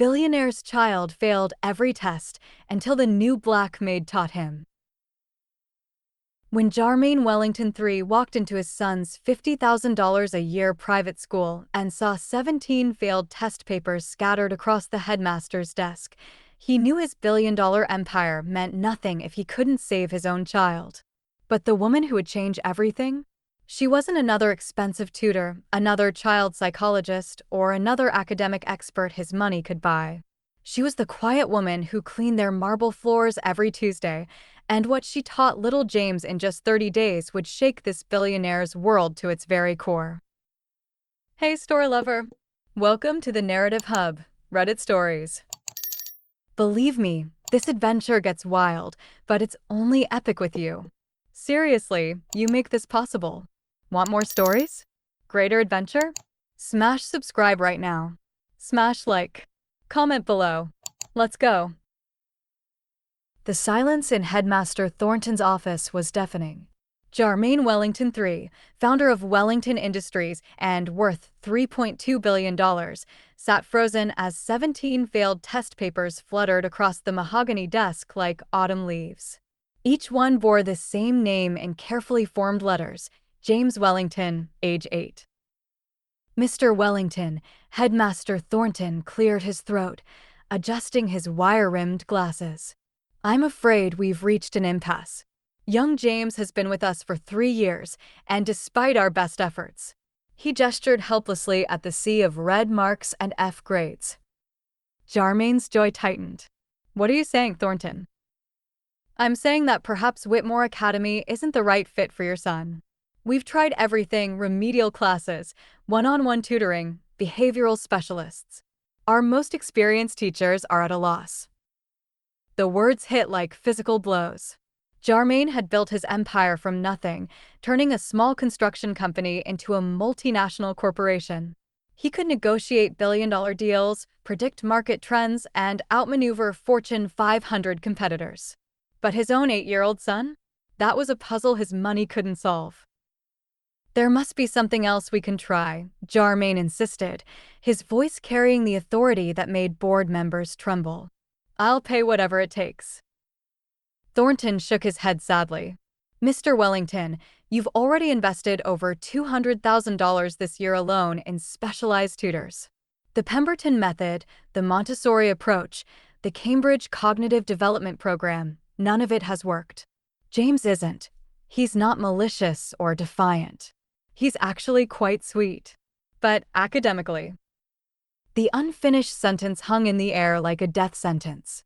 Billionaire's child failed every test until the new black maid taught him. When Jarmaine Wellington III walked into his son's $50,000 a year private school and saw 17 failed test papers scattered across the headmaster's desk, he knew his billion-dollar empire meant nothing if he couldn't save his own child. But the woman who would change everything? She wasn't another expensive tutor, another child psychologist, or another academic expert his money could buy. She was the quiet woman who cleaned their marble floors every Tuesday, and what she taught little James in just 30 days would shake this billionaire's world to its very core. Hey, store lover! Welcome to the Narrative Hub, Reddit Stories. Believe me, this adventure gets wild, but it's only epic with you. Seriously, you make this possible. Want more stories? Greater adventure? Smash subscribe right now. Smash like. Comment below. Let's go. The silence in Headmaster Thornton's office was deafening. Jarmaine Wellington III, founder of Wellington Industries and worth $3.2 billion, sat frozen as 17 failed test papers fluttered across the mahogany desk like autumn leaves. Each one bore the same name in carefully formed letters: James Wellington, age 8. Mr. Wellington, Headmaster Thornton cleared his throat, adjusting his wire-rimmed glasses. I'm afraid we've reached an impasse. Young James has been with us for 3 years, and despite our best efforts, he gestured helplessly at the sea of red marks and F grades. Jarmaine's jaw tightened. What are you saying, Thornton? I'm saying that perhaps Whitmore Academy isn't the right fit for your son. We've tried everything: remedial classes, one-on-one tutoring, behavioral specialists. Our most experienced teachers are at a loss. The words hit like physical blows. Jarmaine had built his empire from nothing, turning a small construction company into a multinational corporation. He could negotiate billion-dollar deals, predict market trends, and outmaneuver Fortune 500 competitors. But his own 8-year-old son? That was a puzzle his money couldn't solve. There must be something else we can try, Jarmaine insisted, his voice carrying the authority that made board members tremble. I'll pay whatever it takes. Thornton shook his head sadly. Mr. Wellington, you've already invested over $200,000 this year alone in specialized tutors. The Pemberton method, the Montessori approach, the Cambridge Cognitive Development Program, none of it has worked. James isn't. He's not malicious or defiant. He's actually quite sweet. But academically. The unfinished sentence hung in the air like a death sentence.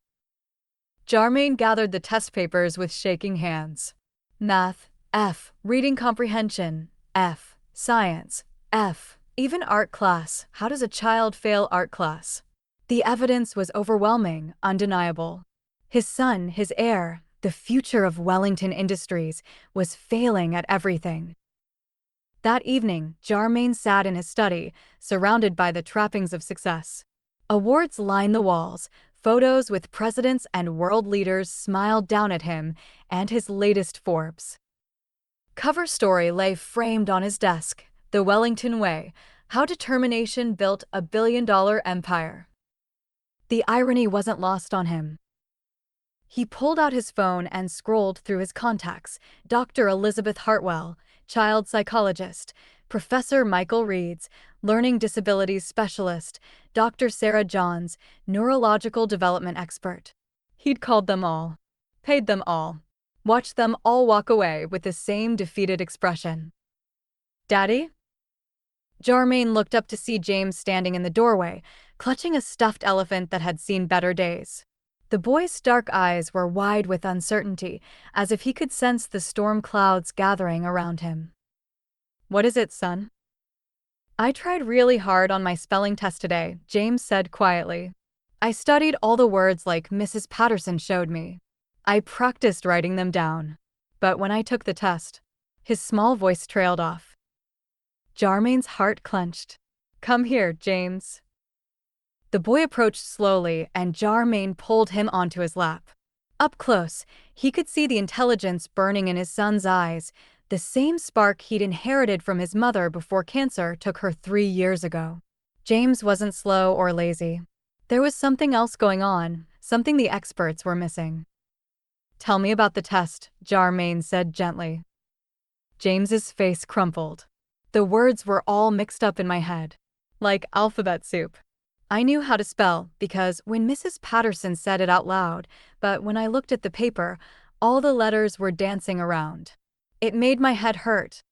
Jarmaine gathered the test papers with shaking hands. Math, F. Reading comprehension, F. Science, F. Even art class. How does a child fail art class? The evidence was overwhelming, undeniable. His son, his heir, the future of Wellington Industries, was failing at everything. That evening, Jarmaine sat in his study, surrounded by the trappings of success. Awards lined the walls, photos with presidents and world leaders smiled down at him, and his latest Forbes cover story lay framed on his desk: The Wellington Way, How Determination Built a Billion-Dollar Empire. The irony wasn't lost on him. He pulled out his phone and scrolled through his contacts: Dr. Elizabeth Hartwell, child psychologist; Professor Michael Reeds, learning disabilities specialist; Dr. Sarah Johns, neurological development expert. He'd called them all, paid them all, watched them all walk away with the same defeated expression. Daddy? Jarmaine looked up to see James standing in the doorway, clutching a stuffed elephant that had seen better days. The boy's dark eyes were wide with uncertainty, as if he could sense the storm clouds gathering around him. What is it, son? I tried really hard on my spelling test today, James said quietly. I studied all the words like Mrs. Patterson showed me. I practiced writing them down. But when I took the test, his small voice trailed off. Jarmaine's heart clenched. Come here, James. The boy approached slowly, and Jarmaine pulled him onto his lap. Up close, he could see the intelligence burning in his son's eyes, the same spark he'd inherited from his mother before cancer took her 3 years ago. James wasn't slow or lazy. There was something else going on, something the experts were missing. Tell me about the test, Charmaine said gently. James's face crumpled. The words were all mixed up in my head, like alphabet soup. I knew how to spell because when Mrs. Patterson said it out loud, but when I looked at the paper, all the letters were dancing around. It made my head hurt.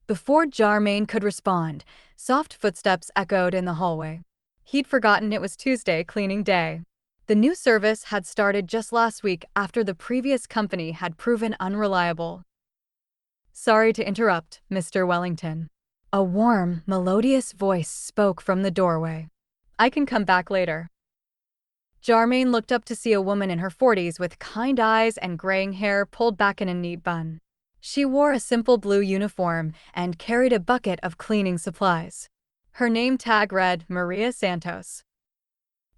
Before Charmaine could respond, soft footsteps echoed in the hallway. He'd forgotten it was Tuesday cleaning day. The new service had started just last week after the previous company had proven unreliable. Sorry to interrupt, Mr. Wellington. A warm, melodious voice spoke from the doorway. I can come back later. Charmaine looked up to see a woman in her 40s with kind eyes and graying hair pulled back in a neat bun. She wore a simple blue uniform and carried a bucket of cleaning supplies. Her name tag read Maria Santos.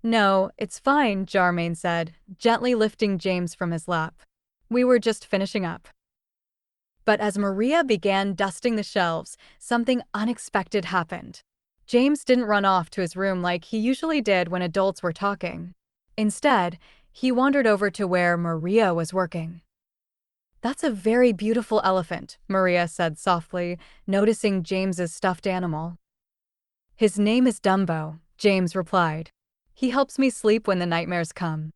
No, it's fine, Charmaine said, gently lifting James from his lap. We were just finishing up. But as Maria began dusting the shelves, something unexpected happened. James didn't run off to his room like he usually did when adults were talking. Instead, he wandered over to where Maria was working. That's a very beautiful elephant, Maria said softly, noticing James's stuffed animal. His name is Dumbo, James replied. He helps me sleep when the nightmares come.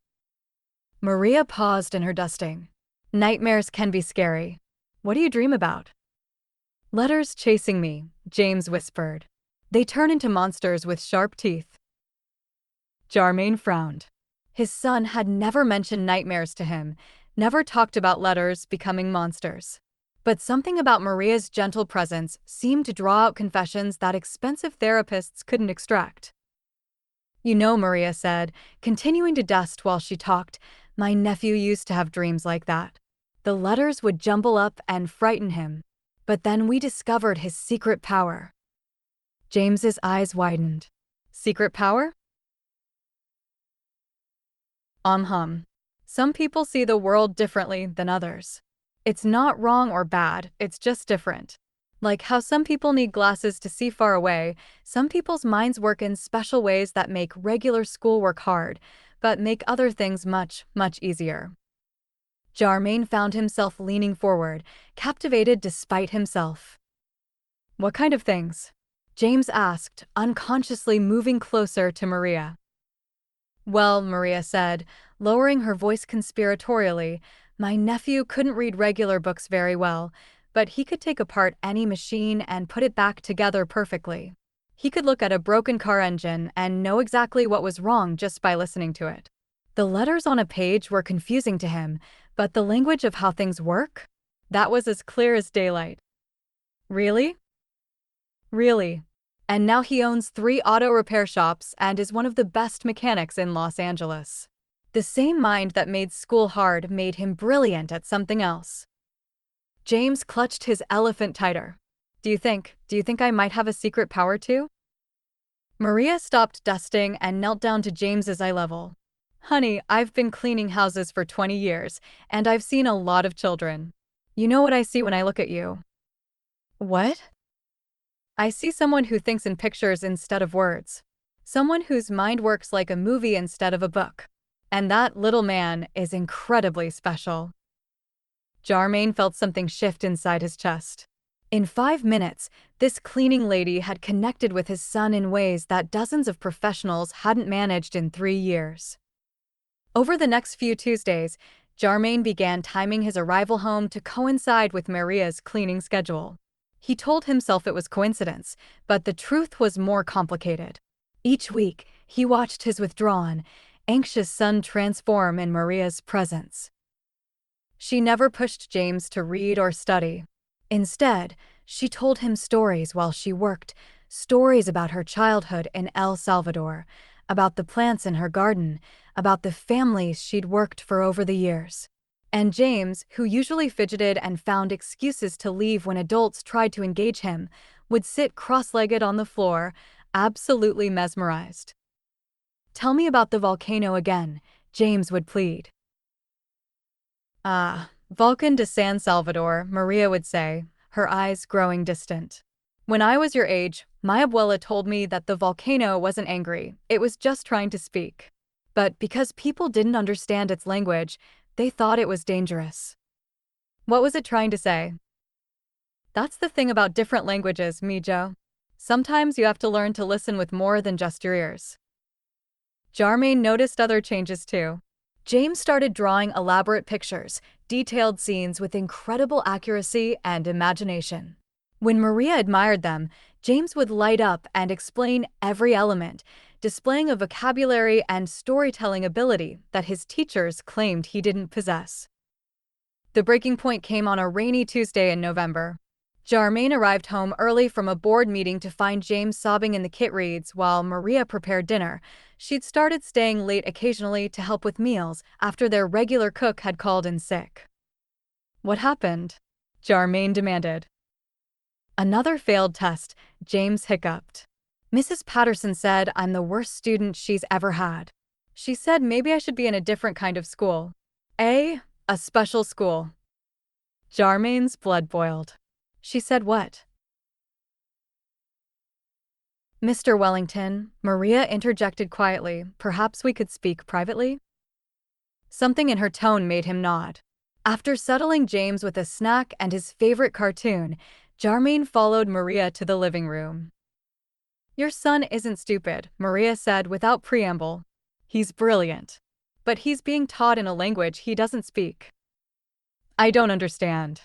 Maria paused in her dusting. Nightmares can be scary. What do you dream about? Letters chasing me, James whispered. They turn into monsters with sharp teeth. Charmaine frowned. His son had never mentioned nightmares to him, never talked about letters becoming monsters. But something about Maria's gentle presence seemed to draw out confessions that expensive therapists couldn't extract. You know, Maria said, continuing to dust while she talked, my nephew used to have dreams like that. The letters would jumble up and frighten him. But then we discovered his secret power. James's eyes widened. Secret power? Some people see the world differently than others. It's not wrong or bad, it's just different. Like how some people need glasses to see far away, some people's minds work in special ways that make regular schoolwork hard, but make other things much, much easier. Charmaine found himself leaning forward, captivated despite himself. What kind of things? James asked, unconsciously moving closer to Maria. Well, Maria said, lowering her voice conspiratorially, my nephew couldn't read regular books very well, but he could take apart any machine and put it back together perfectly. He could look at a broken car engine and know exactly what was wrong just by listening to it. The letters on a page were confusing to him, but the language of how things work? That was as clear as daylight. Really? Really. And now he owns 3 auto repair shops and is one of the best mechanics in Los Angeles. The same mind that made school hard made him brilliant at something else. James clutched his elephant tighter. Do you think I might have a secret power too? Maria stopped dusting and knelt down to James's eye level. Honey, I've been cleaning houses for 20 years, and I've seen a lot of children. You know what I see when I look at you? What? I see someone who thinks in pictures instead of words. Someone whose mind works like a movie instead of a book. And that little man is incredibly special. Charmaine felt something shift inside his chest. In 5 minutes, this cleaning lady had connected with his son in ways that dozens of professionals hadn't managed in 3 years. Over the next few Tuesdays, Charmaine began timing his arrival home to coincide with Maria's cleaning schedule. He told himself it was coincidence, but the truth was more complicated. Each week, he watched his withdrawn, anxious son transform in Maria's presence. She never pushed James to read or study. Instead, she told him stories while she worked, stories about her childhood in El Salvador, about the plants in her garden, about the families she'd worked for over the years. And James, who usually fidgeted and found excuses to leave when adults tried to engage him, would sit cross-legged on the floor, absolutely mesmerized. Tell me about the volcano again, James would plead. Ah, Volcan de San Salvador, Maria would say, her eyes growing distant. When I was your age, my abuela told me that the volcano wasn't angry, it was just trying to speak. But because people didn't understand its language, they thought it was dangerous. What was it trying to say? That's the thing about different languages, Mijo. Sometimes you have to learn to listen with more than just your ears. Charmaine noticed other changes too. James started drawing elaborate pictures, detailed scenes with incredible accuracy and imagination. When Maria admired them, James would light up and explain every element, displaying a vocabulary and storytelling ability that his teachers claimed he didn't possess. The breaking point came on a rainy Tuesday in November. Charmaine arrived home early from a board meeting to find James sobbing in the kit reads while Maria prepared dinner. She'd started staying late occasionally to help with meals after their regular cook had called in sick. What happened? Charmaine demanded. Another failed test, James hiccuped. Mrs. Patterson said I'm the worst student she's ever had. She said maybe I should be in a different kind of school. A special school. Charmaine's blood boiled. She said what? Mr. Wellington, Maria interjected quietly, perhaps we could speak privately? Something in her tone made him nod. After settling James with a snack and his favorite cartoon, Charmaine followed Maria to the living room. Your son isn't stupid, Maria said without preamble. He's brilliant. But he's being taught in a language he doesn't speak. I don't understand.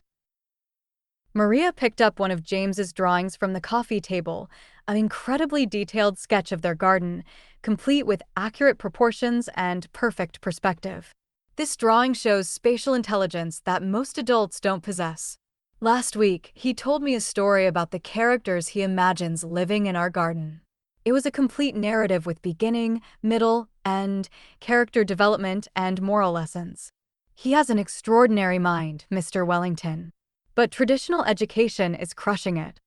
Maria picked up one of James's drawings from the coffee table, an incredibly detailed sketch of their garden, complete with accurate proportions and perfect perspective. This drawing shows spatial intelligence that most adults don't possess. Last week, he told me a story about the characters he imagines living in our garden. It was a complete narrative with beginning, middle, end, character development, and moral lessons. He has an extraordinary mind, Mr. Wellington. But traditional education is crushing it.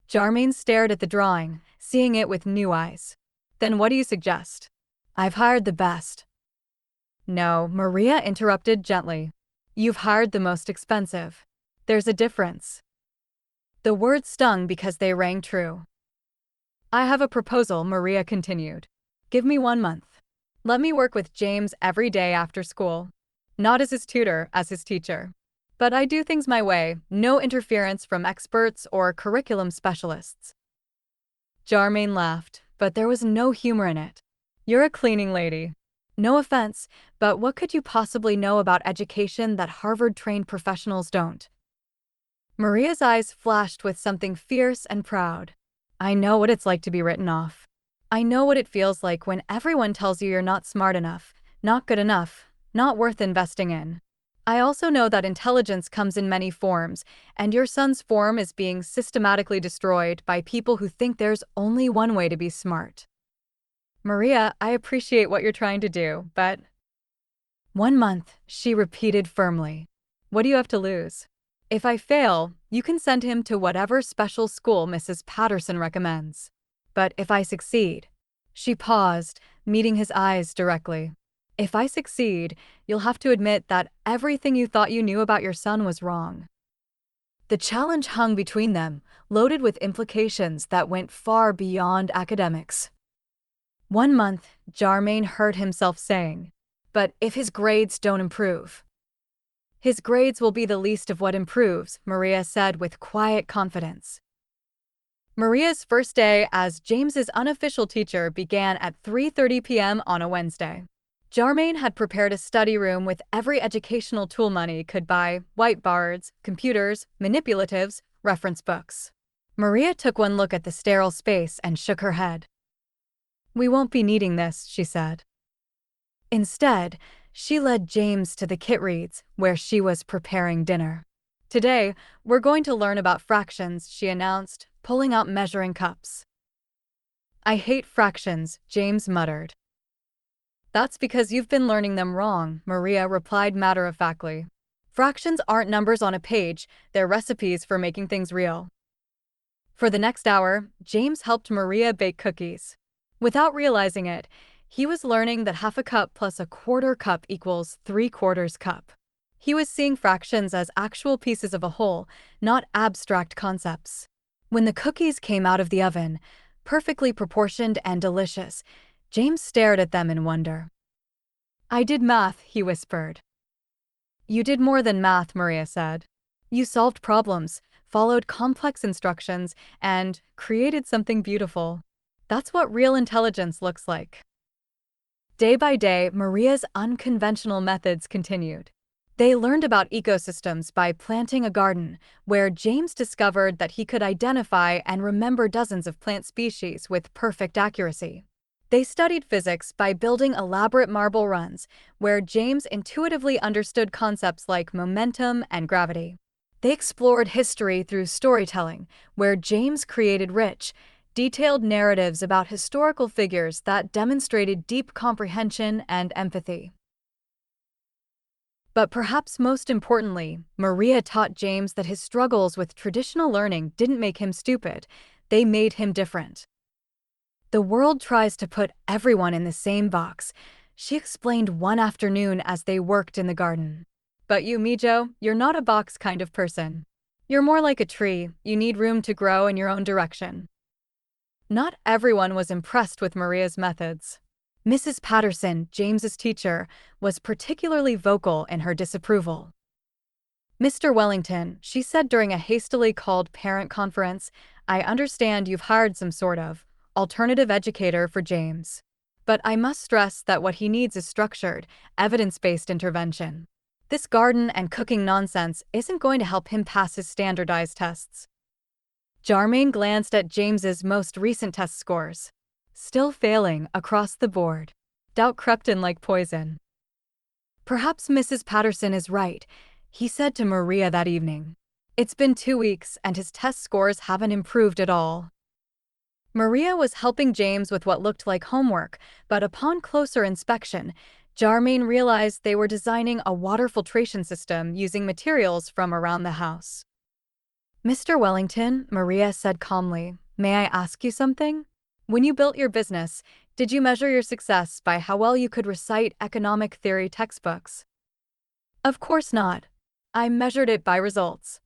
Charmaine stared at the drawing, seeing it with new eyes. Then what do you suggest? I've hired the best. No, Maria interrupted gently. You've hired the most expensive. There's a difference. The words stung because they rang true. I have a proposal, Maria continued. Give me 1 month. Let me work with James every day after school. Not as his tutor, as his teacher. But I do things my way, no interference from experts or curriculum specialists. Charmaine laughed, but there was no humor in it. You're a cleaning lady. No offense, but what could you possibly know about education that Harvard-trained professionals don't? Maria's eyes flashed with something fierce and proud. I know what it's like to be written off. I know what it feels like when everyone tells you you're not smart enough, not good enough, not worth investing in. I also know that intelligence comes in many forms, and your son's form is being systematically destroyed by people who think there's only one way to be smart. Maria, I appreciate what you're trying to do, but 1 month, she repeated firmly. What do you have to lose? If I fail, you can send him to whatever special school Mrs. Patterson recommends. But if I succeed, she paused, meeting his eyes directly. If I succeed, you'll have to admit that everything you thought you knew about your son was wrong. The challenge hung between them, loaded with implications that went far beyond academics. 1 month, Charmaine heard himself saying. But if his grades don't improve? His grades will be the least of what improves, Maria said with quiet confidence. Maria's first day as James's unofficial teacher began at 3:30 p.m. on a Wednesday. Charmaine had prepared a study room with every educational tool money could buy, whiteboards, computers, manipulatives, reference books. Maria took one look at the sterile space and shook her head. We won't be needing this, she said. Instead, she led James to the kit reads, where she was preparing dinner. Today, we're going to learn about fractions, she announced, pulling out measuring cups. I hate fractions, James muttered. That's because you've been learning them wrong, Maria replied matter-of-factly. Fractions aren't numbers on a page, they're recipes for making things real. For the next hour, James helped Maria bake cookies. Without realizing it, he was learning that half a cup plus a quarter cup equals 3/4 cup. He was seeing fractions as actual pieces of a whole, not abstract concepts. When the cookies came out of the oven, perfectly proportioned and delicious, James stared at them in wonder. "I did math," he whispered. "You did more than math," Maria said. "You solved problems, followed complex instructions, and created something beautiful. That's what real intelligence looks like." Day by day, Maria's unconventional methods continued. They learned about ecosystems by planting a garden, where James discovered that he could identify and remember dozens of plant species with perfect accuracy. They studied physics by building elaborate marble runs, where James intuitively understood concepts like momentum and gravity. They explored history through storytelling, where James created rich, detailed narratives about historical figures that demonstrated deep comprehension and empathy. But perhaps most importantly, Maria taught James that his struggles with traditional learning didn't make him stupid, they made him different. "The world tries to put everyone in the same box," she explained one afternoon as they worked in the garden. "But you, Mijo, you're not a box kind of person. You're more like a tree, you need room to grow in your own direction." Not everyone was impressed with Maria's methods. Mrs. Patterson, James's teacher, was particularly vocal in her disapproval. "Mr. Wellington," she said during a hastily called parent conference, "I understand you've hired some sort of alternative educator for James. But I must stress that what he needs is structured, evidence-based intervention. This garden and cooking nonsense isn't going to help him pass his standardized tests." Jarmaine glanced at James's most recent test scores. Still failing across the board. Doubt crept in like poison. "Perhaps Mrs. Patterson is right," he said to Maria that evening. "It's been 2 weeks and his test scores haven't improved at all." Maria was helping James with what looked like homework, but upon closer inspection, Jarmaine realized they were designing a water filtration system using materials from around the house. "Mr. Wellington," Maria said calmly, "may I ask you something? When you built your business, did you measure your success by how well you could recite economic theory textbooks?" "Of course not. I measured it by results."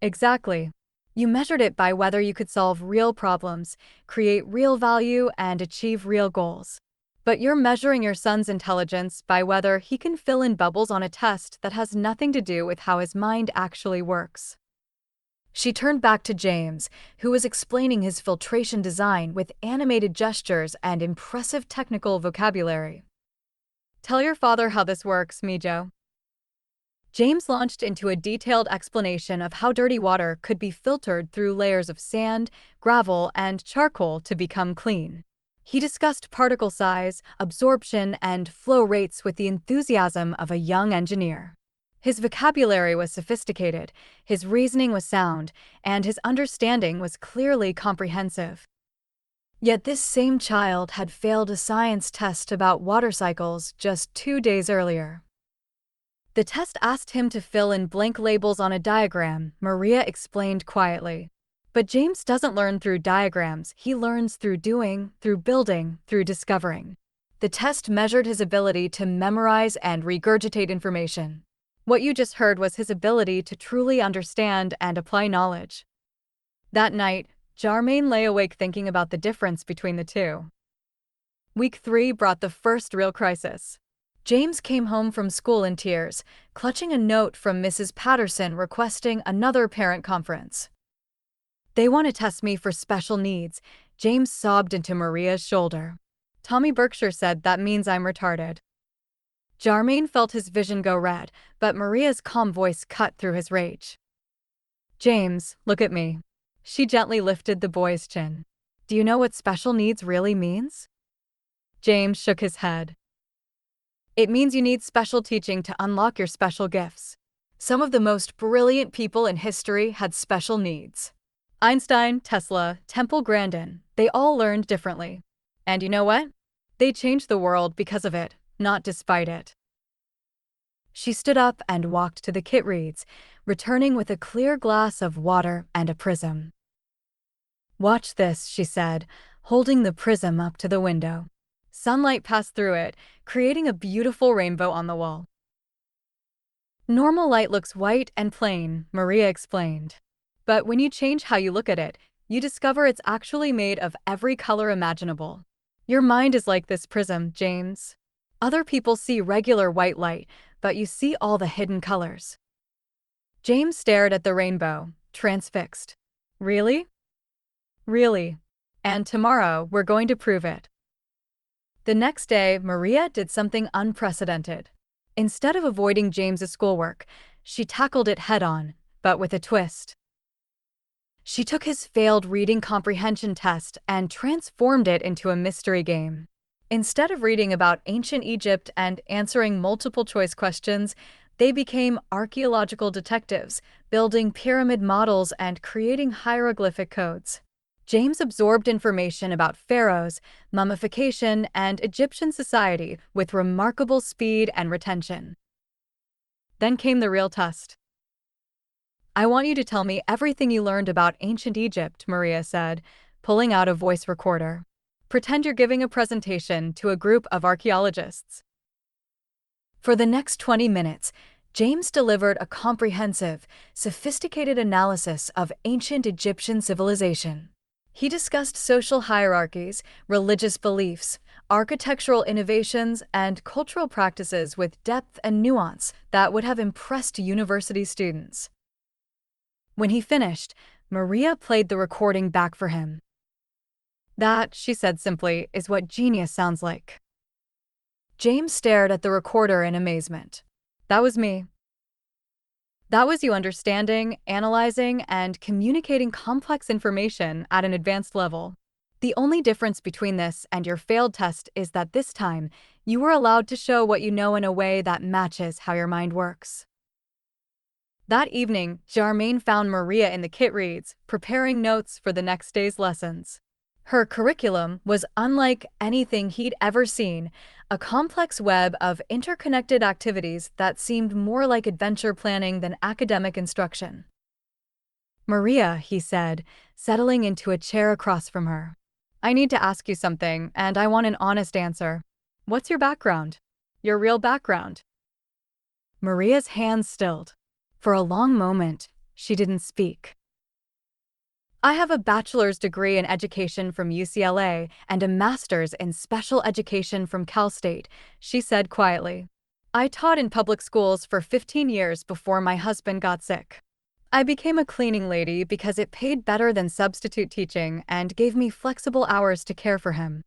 "Exactly. You measured it by whether you could solve real problems, create real value, and achieve real goals. But you're measuring your son's intelligence by whether he can fill in bubbles on a test that has nothing to do with how his mind actually works." She turned back to James, who was explaining his filtration design with animated gestures and impressive technical vocabulary. "Tell your father how this works, Mijo." James launched into a detailed explanation of how dirty water could be filtered through layers of sand, gravel, and charcoal to become clean. He discussed particle size, absorption, and flow rates with the enthusiasm of a young engineer. His vocabulary was sophisticated, his reasoning was sound, and his understanding was clearly comprehensive. Yet this same child had failed a science test about water cycles just 2 days earlier. The test asked him to fill in blank labels on a diagram, Maria explained quietly. But James doesn't learn through diagrams, he learns through doing, through building, through discovering. The test measured his ability to memorize and regurgitate information. What you just heard was his ability to truly understand and apply knowledge. That night, Jarmaine lay awake thinking about the difference between the two. Week 3 brought the first real crisis. James came home from school in tears, clutching a note from Mrs. Patterson requesting another parent conference. "They want to test me for special needs," James sobbed into Maria's shoulder. "Tommy Berkshire said that means I'm retarded." Jarmaine felt his vision go red, but Maria's calm voice cut through his rage. "James, look at me." She gently lifted the boy's chin. "Do you know what special needs really means?" James shook his head. "It means you need special teaching to unlock your special gifts. Some of the most brilliant people in history had special needs. Einstein, Tesla, Temple Grandin, they all learned differently. And you know what? They changed the world because of it, not despite it." She stood up and walked to the Kit Reeds, returning with a clear glass of water and a prism. "Watch this," she said, holding the prism up to the window. Sunlight passed through it, creating a beautiful rainbow on the wall. "Normal light looks white and plain," Maria explained. But when you change how you look at it, you discover it's actually made of every color imaginable. Your mind is like this prism, James. Other people see regular white light, but you see all the hidden colors. James stared at the rainbow, transfixed. Really? Really. And tomorrow, we're going to prove it. The next day, Maria did something unprecedented. Instead of avoiding James's schoolwork, she tackled it head-on, but with a twist. She took his failed reading comprehension test and transformed it into a mystery game. Instead of reading about ancient Egypt and answering multiple-choice questions, they became archaeological detectives, building pyramid models and creating hieroglyphic codes. James absorbed information about pharaohs, mummification, and Egyptian society with remarkable speed and retention. Then came the real test. I want you to tell me everything you learned about ancient Egypt, Maria said, pulling out a voice recorder. Pretend you're giving a presentation to a group of archaeologists. For the next 20 minutes, James delivered a comprehensive, sophisticated analysis of ancient Egyptian civilization. He discussed social hierarchies, religious beliefs, architectural innovations, and cultural practices with depth and nuance that would have impressed university students. When he finished, Maria played the recording back for him. That, she said simply, is what genius sounds like. James stared at the recorder in amazement. That was me. That was you understanding, analyzing, and communicating complex information at an advanced level. The only difference between this and your failed test is that this time, you were allowed to show what you know in a way that matches how your mind works. That evening, Charmaine found Maria in the kit reads, preparing notes for the next day's lessons. Her curriculum was unlike anything he'd ever seen, a complex web of interconnected activities that seemed more like adventure planning than academic instruction. Maria, he said, settling into a chair across from her. I need to ask you something, and I want an honest answer. What's your background? Your real background? Maria's hands stilled. For a long moment, she didn't speak. I have a bachelor's degree in education from UCLA and a master's in special education from Cal State, she said quietly. I taught in public schools for 15 years before my husband got sick. I became a cleaning lady because it paid better than substitute teaching and gave me flexible hours to care for him.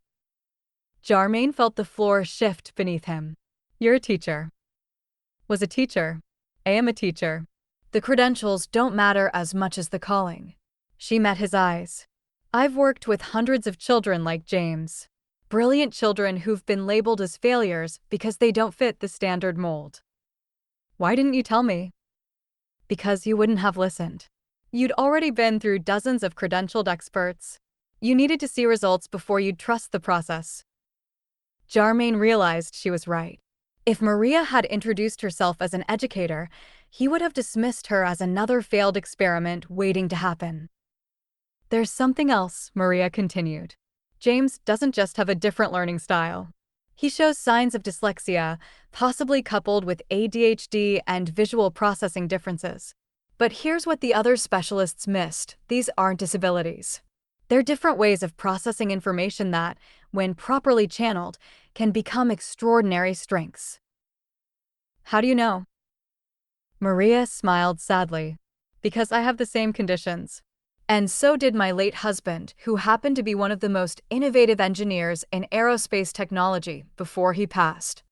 Charmaine felt the floor shift beneath him. You're a teacher. Was a teacher. I am a teacher. The credentials don't matter as much as the calling. She met his eyes. I've worked with hundreds of children like James. Brilliant children who've been labeled as failures because they don't fit the standard mold. Why didn't you tell me? Because you wouldn't have listened. You'd already been through dozens of credentialed experts. You needed to see results before you'd trust the process. Charmaine realized she was right. If Maria had introduced herself as an educator, he would have dismissed her as another failed experiment waiting to happen. There's something else, Maria continued. James doesn't just have a different learning style. He shows signs of dyslexia, possibly coupled with ADHD and visual processing differences. But here's what the other specialists missed. These aren't disabilities. They're different ways of processing information that, when properly channeled, can become extraordinary strengths. How do you know? Maria smiled sadly. Because I have the same conditions. And so did my late husband, who happened to be one of the most innovative engineers in aerospace technology before he passed.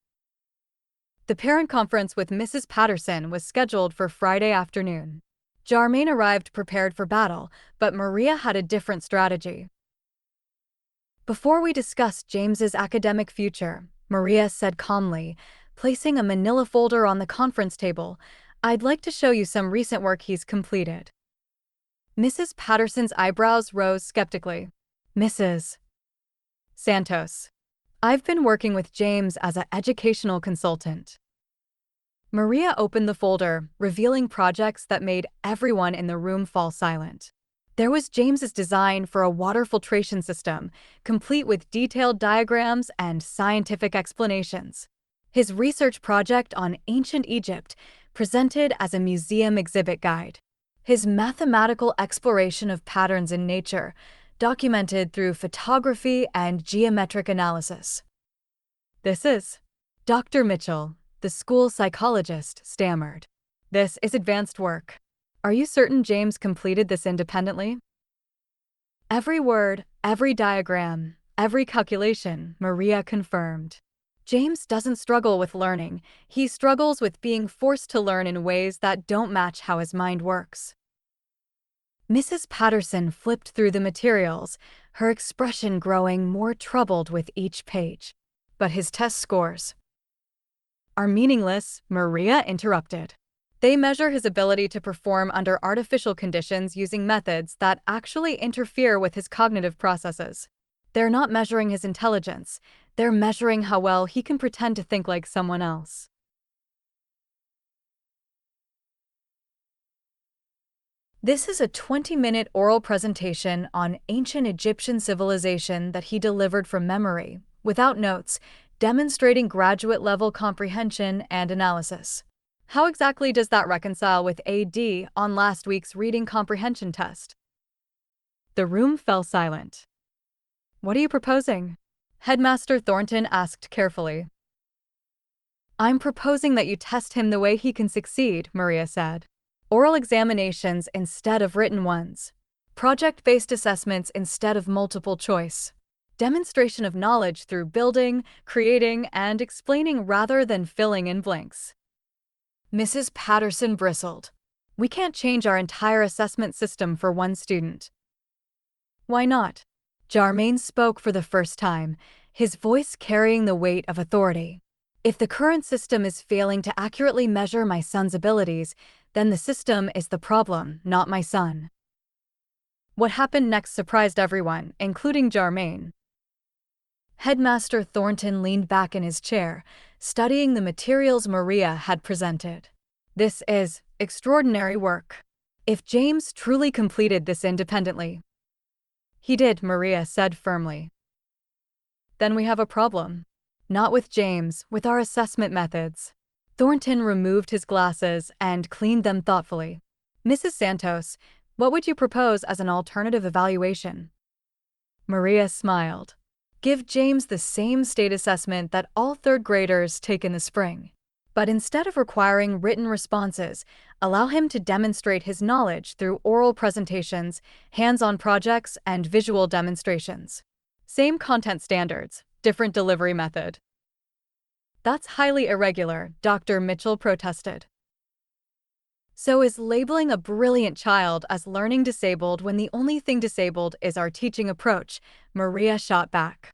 The parent conference with Mrs. Patterson was scheduled for Friday afternoon. Charmaine arrived prepared for battle, but Maria had a different strategy. Before we discuss James's academic future, Maria said calmly, placing a manila folder on the conference table, I'd like to show you some recent work he's completed. Mrs. Patterson's eyebrows rose skeptically. Mrs. Santos. I've been working with James as an educational consultant. Maria opened the folder, revealing projects that made everyone in the room fall silent. There was James's design for a water filtration system, complete with detailed diagrams and scientific explanations. His research project on ancient Egypt, presented as a museum exhibit guide. His mathematical exploration of patterns in nature, documented through photography and geometric analysis. This is Dr. Mitchell, the school psychologist, stammered. This is advanced work. Are you certain James completed this independently? Every word, every diagram, every calculation, Maria confirmed. James doesn't struggle with learning, he struggles with being forced to learn in ways that don't match how his mind works. Mrs. Patterson flipped through the materials, her expression growing more troubled with each page. But his test scores are meaningless, Maria interrupted. They measure his ability to perform under artificial conditions using methods that actually interfere with his cognitive processes. They're not measuring his intelligence, they're measuring how well he can pretend to think like someone else. This is a 20-minute oral presentation on ancient Egyptian civilization that he delivered from memory, without notes, demonstrating graduate-level comprehension and analysis. How exactly does that reconcile with AD on last week's reading comprehension test? The room fell silent. What are you proposing? Headmaster Thornton asked carefully. I'm proposing that you test him the way he can succeed, Maria said. Oral examinations instead of written ones. Project-based assessments instead of multiple choice. Demonstration of knowledge through building, creating, and explaining rather than filling in blanks. Mrs. Patterson bristled. We can't change our entire assessment system for one student. Why not? Jarmaine spoke for the first time, his voice carrying the weight of authority. If the current system is failing to accurately measure my son's abilities, then the system is the problem, not my son. What happened next surprised everyone, including Jarmaine. Headmaster Thornton leaned back in his chair, studying the materials Maria had presented. This is extraordinary work. If James truly completed this independently. He did, Maria said firmly. Then we have a problem. Not with James, with our assessment methods. Thornton removed his glasses and cleaned them thoughtfully. Mrs. Santos, what would you propose as an alternative evaluation? Maria smiled. Give James the same state assessment that all third graders take in the spring. But instead of requiring written responses, allow him to demonstrate his knowledge through oral presentations, hands-on projects, and visual demonstrations. Same content standards, different delivery method. That's highly irregular, Dr. Mitchell protested. So is labeling a brilliant child as learning disabled when the only thing disabled is our teaching approach, Maria shot back.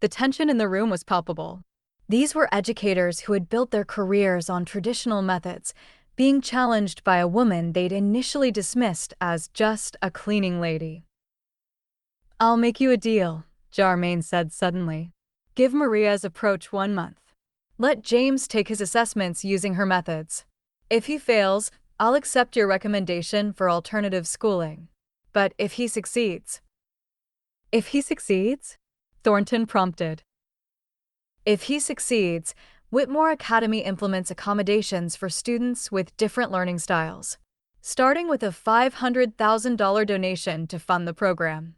The tension in the room was palpable. These were educators who had built their careers on traditional methods, being challenged by a woman they'd initially dismissed as just a cleaning lady. I'll make you a deal, Jarmaine said suddenly. Give Maria's approach 1 month. Let James take his assessments using her methods. If he fails, I'll accept your recommendation for alternative schooling. But if he succeeds... If he succeeds? Thornton prompted. If he succeeds, Whitmore Academy implements accommodations for students with different learning styles, starting with a $500,000 donation to fund the program.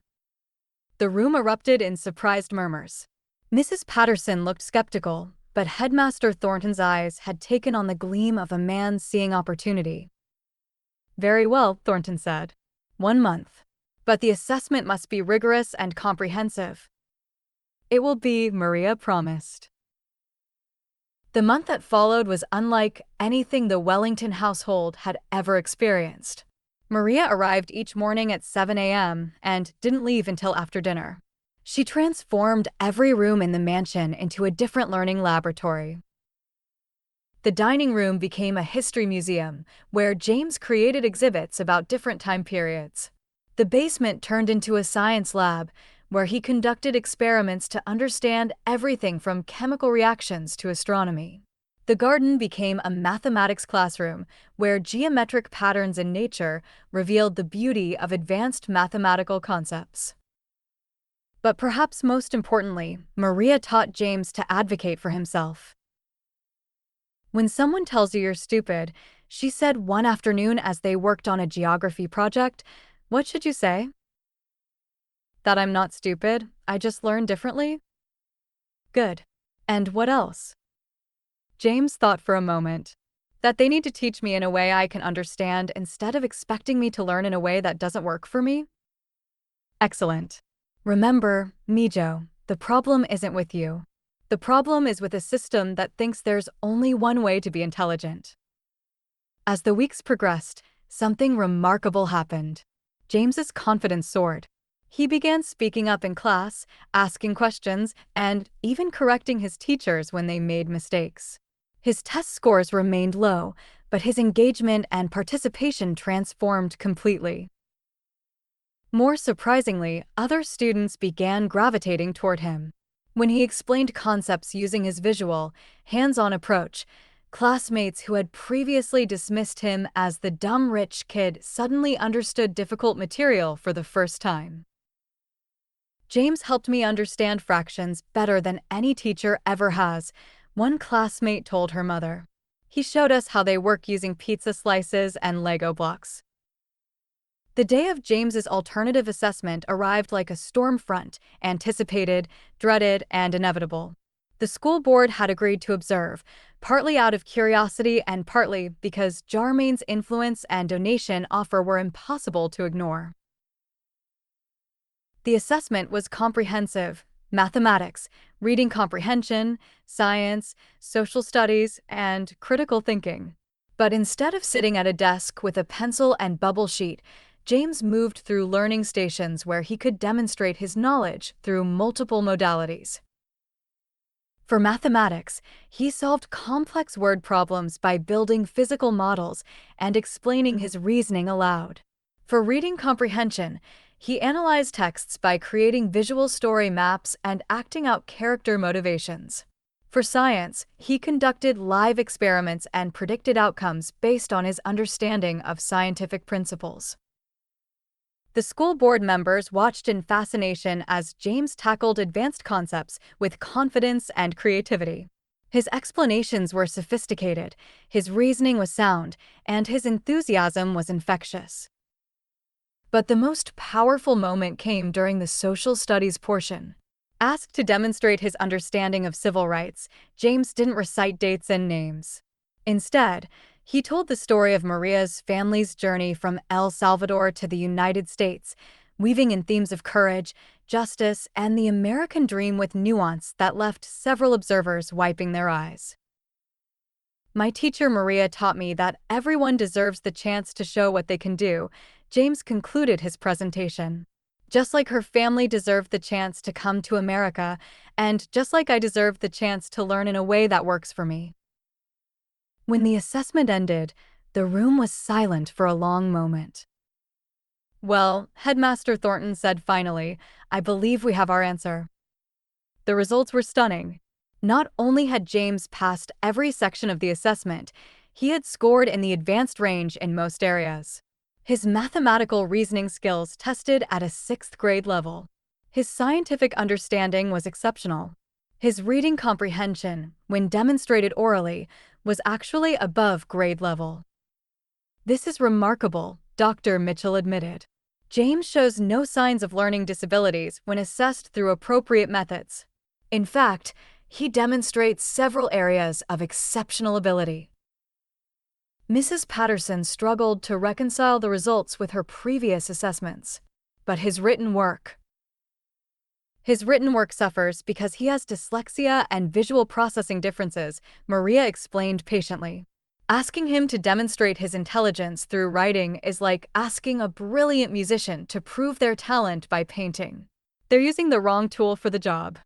The room erupted in surprised murmurs. Mrs. Patterson looked skeptical, but Headmaster Thornton's eyes had taken on the gleam of a man seeing opportunity. Very well, Thornton said. 1 month. But the assessment must be rigorous and comprehensive. It will be, Maria promised. The month that followed was unlike anything the Wellington household had ever experienced. Maria arrived each morning at 7 a.m. and didn't leave until after dinner. She transformed every room in the mansion into a different learning laboratory. The dining room became a history museum, where James created exhibits about different time periods. The basement turned into a science lab, where he conducted experiments to understand everything from chemical reactions to astronomy. The garden became a mathematics classroom, where geometric patterns in nature revealed the beauty of advanced mathematical concepts. But perhaps most importantly, Maria taught James to advocate for himself. When someone tells you you're stupid, She said one afternoon as they worked on a geography project. What should you say? That I'm not stupid, I just learn differently? Good. And what else? James thought for a moment. That they need to teach me in a way I can understand instead of expecting me to learn in a way that doesn't work for me? Excellent. Remember, Mijo, the problem isn't with you. The problem is with a system that thinks there's only one way to be intelligent. As the weeks progressed, something remarkable happened. James's confidence soared. He began speaking up in class, asking questions, and even correcting his teachers when they made mistakes. His test scores remained low, but his engagement and participation transformed completely. More surprisingly, other students began gravitating toward him. When he explained concepts using his visual, hands-on approach, classmates who had previously dismissed him as the dumb rich kid suddenly understood difficult material for the first time. James helped me understand fractions better than any teacher ever has, one classmate told her mother. He showed us how they work using pizza slices and Lego blocks. The day of James's alternative assessment arrived like a storm front, anticipated, dreaded, and inevitable. The school board had agreed to observe, partly out of curiosity and partly because Jarmaine's influence and donation offer were impossible to ignore. The assessment was comprehensive: mathematics, reading comprehension, science, social studies, and critical thinking. But instead of sitting at a desk with a pencil and bubble sheet, James moved through learning stations where he could demonstrate his knowledge through multiple modalities. For mathematics, he solved complex word problems by building physical models and explaining his reasoning aloud. For reading comprehension, he analyzed texts by creating visual story maps and acting out character motivations. For science, he conducted live experiments and predicted outcomes based on his understanding of scientific principles. The school board members watched in fascination as James tackled advanced concepts with confidence and creativity. His explanations were sophisticated, his reasoning was sound, and his enthusiasm was infectious. But the most powerful moment came during the social studies portion. Asked to demonstrate his understanding of civil rights, James didn't recite dates and names. Instead, he told the story of Maria's family's journey from El Salvador to the United States, weaving in themes of courage, justice, and the American dream with nuance that left several observers wiping their eyes. My teacher Maria taught me that everyone deserves the chance to show what they can do, James concluded his presentation. Just like her family deserved the chance to come to America, and just like I deserved the chance to learn in a way that works for me. When the assessment ended, the room was silent for a long moment. Well, Headmaster Thornton said finally, I believe we have our answer. The results were stunning. Not only had James passed every section of the assessment, he had scored in the advanced range in most areas. His mathematical reasoning skills tested at a 6th grade level. His scientific understanding was exceptional. His reading comprehension, when demonstrated orally, was actually above grade level. This is remarkable, Dr. Mitchell admitted. James shows no signs of learning disabilities when assessed through appropriate methods. In fact, he demonstrates several areas of exceptional ability. Mrs. Patterson struggled to reconcile the results with her previous assessments. But his written work suffers because he has dyslexia and visual processing differences, Maria explained patiently. Asking him to demonstrate his intelligence through writing is like asking a brilliant musician to prove their talent by painting. They're using the wrong tool for the job.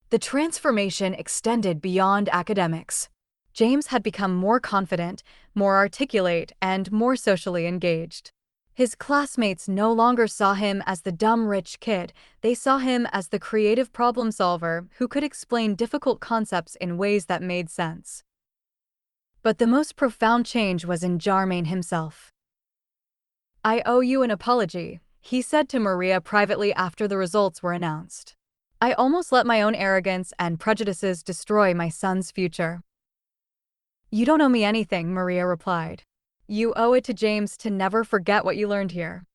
The transformation extended beyond academics. James had become more confident, more articulate, and more socially engaged. His classmates no longer saw him as the dumb rich kid, they saw him as the creative problem solver who could explain difficult concepts in ways that made sense. But the most profound change was in Jarmaine himself. I owe you an apology, he said to Maria privately after the results were announced. I almost let my own arrogance and prejudices destroy my son's future. You don't owe me anything, Maria replied. You owe it to James to never forget what you learned here.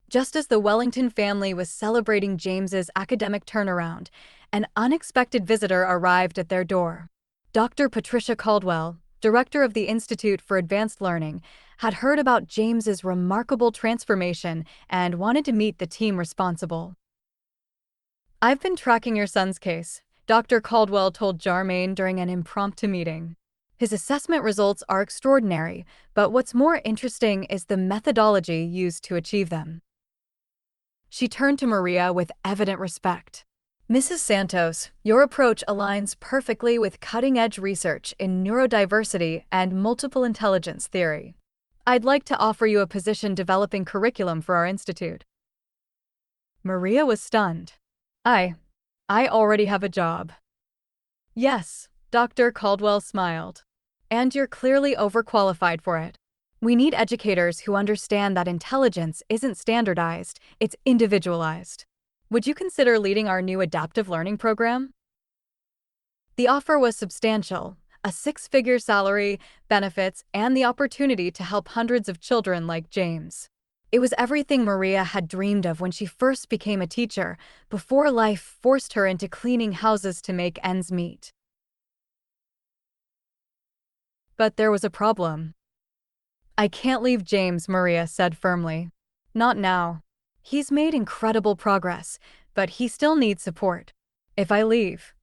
Just as the Wellington family was celebrating James's academic turnaround, an unexpected visitor arrived at their door. Dr. Patricia Caldwell, director of the Institute for Advanced Learning, had heard about James's remarkable transformation and wanted to meet the team responsible. I've been tracking your son's case, Dr. Caldwell told Jarmaine during an impromptu meeting. His assessment results are extraordinary, but what's more interesting is the methodology used to achieve them. She turned to Maria with evident respect. Mrs. Santos, your approach aligns perfectly with cutting-edge research in neurodiversity and multiple intelligence theory. I'd like to offer you a position developing curriculum for our institute. Maria was stunned. I already have a job. Yes, Dr. Caldwell smiled. And you're clearly overqualified for it. We need educators who understand that intelligence isn't standardized, it's individualized. Would you consider leading our new adaptive learning program? The offer was substantial, a six-figure salary, benefits, and the opportunity to help hundreds of children like James. It was everything Maria had dreamed of when she first became a teacher, before life forced her into cleaning houses to make ends meet. But there was a problem. I can't leave James, Maria said firmly. Not now. He's made incredible progress, but he still needs support. If I leave.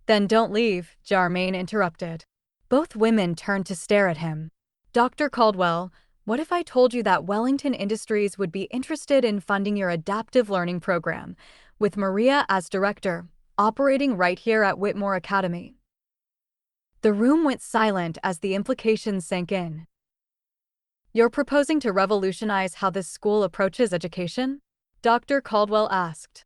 Then don't leave, Jarmaine interrupted. Both women turned to stare at him. Dr. Caldwell, what if I told you that Wellington Industries would be interested in funding your adaptive learning program, with Maria as director, operating right here at Whitmore Academy? The room went silent as the implications sank in. You're proposing to revolutionize how this school approaches education? Dr. Caldwell asked.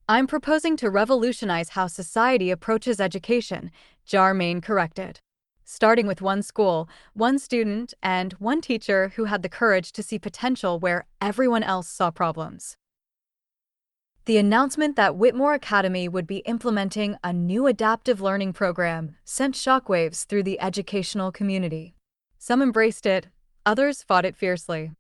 I'm proposing to revolutionize how society approaches education, Jarmaine corrected. Starting with one school, one student, and one teacher who had the courage to see potential where everyone else saw problems. The announcement that Whitmore Academy would be implementing a new adaptive learning program sent shockwaves through the educational community. Some embraced it, others fought it fiercely.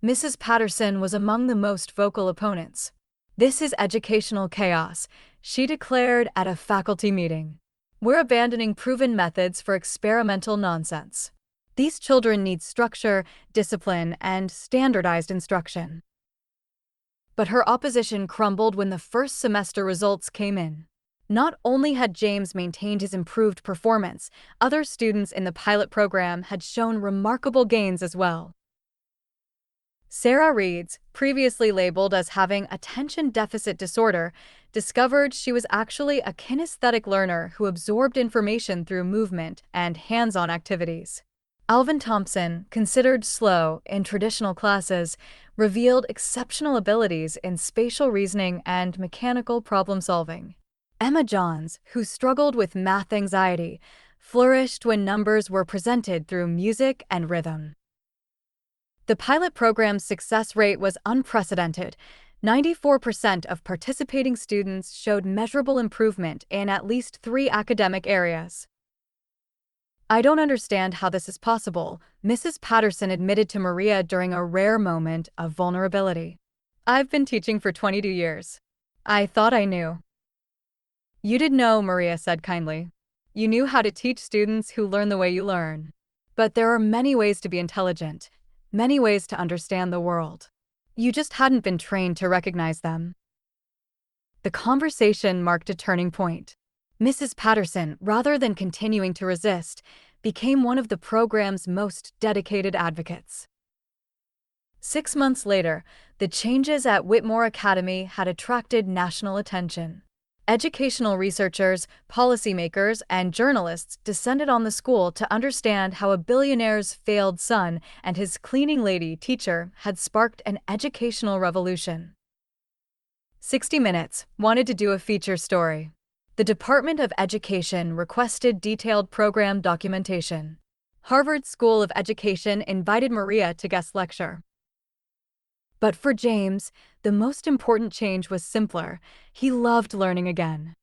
Mrs. Patterson was among the most vocal opponents. This is educational chaos, she declared at a faculty meeting. We're abandoning proven methods for experimental nonsense. These children need structure, discipline, and standardized instruction. But her opposition crumbled when the first semester results came in. Not only had James maintained his improved performance, other students in the pilot program had shown remarkable gains as well. Sarah Reeds, previously labeled as having attention deficit disorder, discovered she was actually a kinesthetic learner who absorbed information through movement and hands-on activities. Alvin Thompson, considered slow in traditional classes, revealed exceptional abilities in spatial reasoning and mechanical problem-solving. Emma Johns, who struggled with math anxiety, flourished when numbers were presented through music and rhythm. The pilot program's success rate was unprecedented. 94% of participating students showed measurable improvement in at least 3 academic areas. I don't understand how this is possible, Mrs. Patterson admitted to Maria during a rare moment of vulnerability. I've been teaching for 22 years. I thought I knew. You did know, Maria said kindly. You knew how to teach students who learn the way you learn. But there are many ways to be intelligent, many ways to understand the world. You just hadn't been trained to recognize them. The conversation marked a turning point. Mrs. Patterson, rather than continuing to resist, became one of the program's most dedicated advocates. 6 months later, the changes at Whitmore Academy had attracted national attention. Educational researchers, policymakers, and journalists descended on the school to understand how a billionaire's failed son and his cleaning lady teacher had sparked an educational revolution. 60 Minutes wanted to do a feature story. The Department of Education requested detailed program documentation. Harvard School of Education invited Maria to guest lecture. But for James, the most important change was simpler. He loved learning again.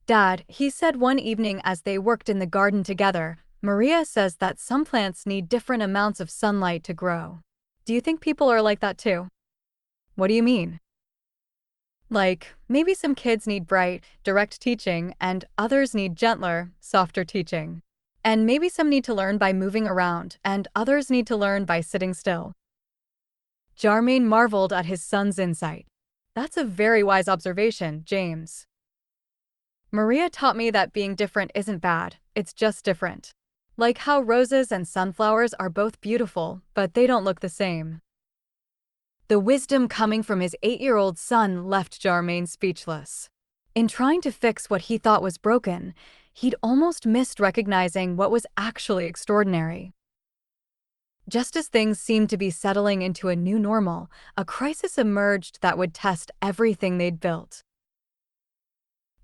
Dad, he said one evening as they worked in the garden together, Maria says that some plants need different amounts of sunlight to grow. Do you think people are like that too? What do you mean? Like, maybe some kids need bright, direct teaching, and others need gentler, softer teaching. And maybe some need to learn by moving around, and others need to learn by sitting still. Charmaine marveled at his son's insight. That's a very wise observation, James. Maria taught me that being different isn't bad, it's just different. Like how roses and sunflowers are both beautiful, but they don't look the same. The wisdom coming from his 8-year-old son left Charmaine speechless. In trying to fix what he thought was broken, he'd almost missed recognizing what was actually extraordinary. Just as things seemed to be settling into a new normal, a crisis emerged that would test everything they'd built.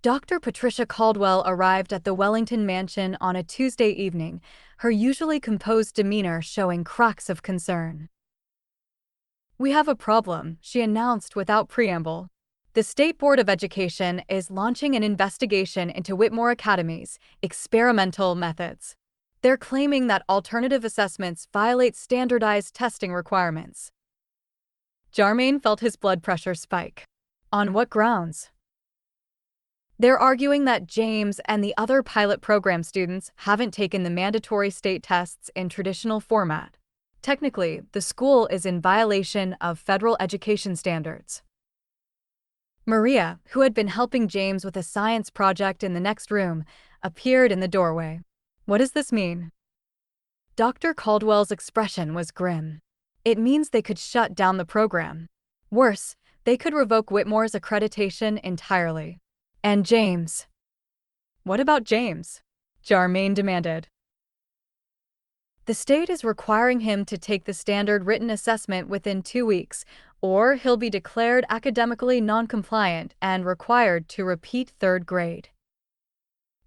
Dr. Patricia Caldwell arrived at the Wellington mansion on a Tuesday evening, her usually composed demeanor showing cracks of concern. "We have a problem," she announced without preamble. "The State Board of Education is launching an investigation into Whitmore Academy's experimental methods. They're claiming that alternative assessments violate standardized testing requirements." Charmaine felt his blood pressure spike. On what grounds? They're arguing that James and the other pilot program students haven't taken the mandatory state tests in traditional format. Technically, the school is in violation of federal education standards. Maria, who had been helping James with a science project in the next room, appeared in the doorway. "What does this mean?" Dr. Caldwell's expression was grim. "It means they could shut down the program. Worse, they could revoke Whitmore's accreditation entirely." "And James?" "What about James?" Charmaine demanded. "The state is requiring him to take the standard written assessment within 2 weeks, or he'll be declared academically non-compliant and required to repeat 3rd grade."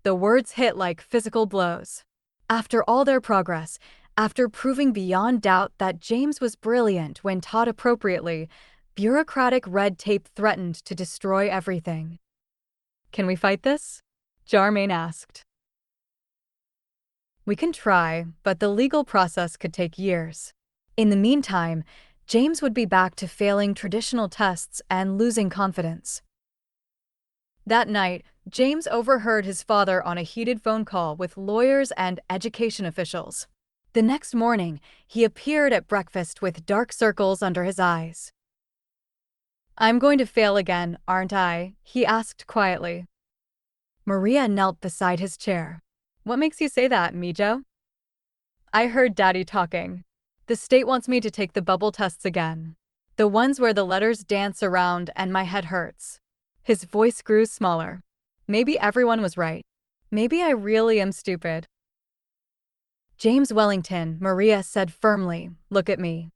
The words hit like physical blows. After all their progress, after proving beyond doubt that James was brilliant when taught appropriately, bureaucratic red tape threatened to destroy everything. "Can we fight this?" Charmaine asked. "We can try, but the legal process could take years. In the meantime, James would be back to failing traditional tests and losing confidence." That night, James overheard his father on a heated phone call with lawyers and education officials. The next morning, he appeared at breakfast with dark circles under his eyes. "I'm going to fail again, aren't I?" he asked quietly. Maria knelt beside his chair. "What makes you say that, Mijo?" "I heard Daddy talking. The state wants me to take the bubble tests again. The ones where the letters dance around and my head hurts." His voice grew smaller. "Maybe everyone was right. Maybe I really am stupid." "James Wellington," Maria said firmly, "look at me."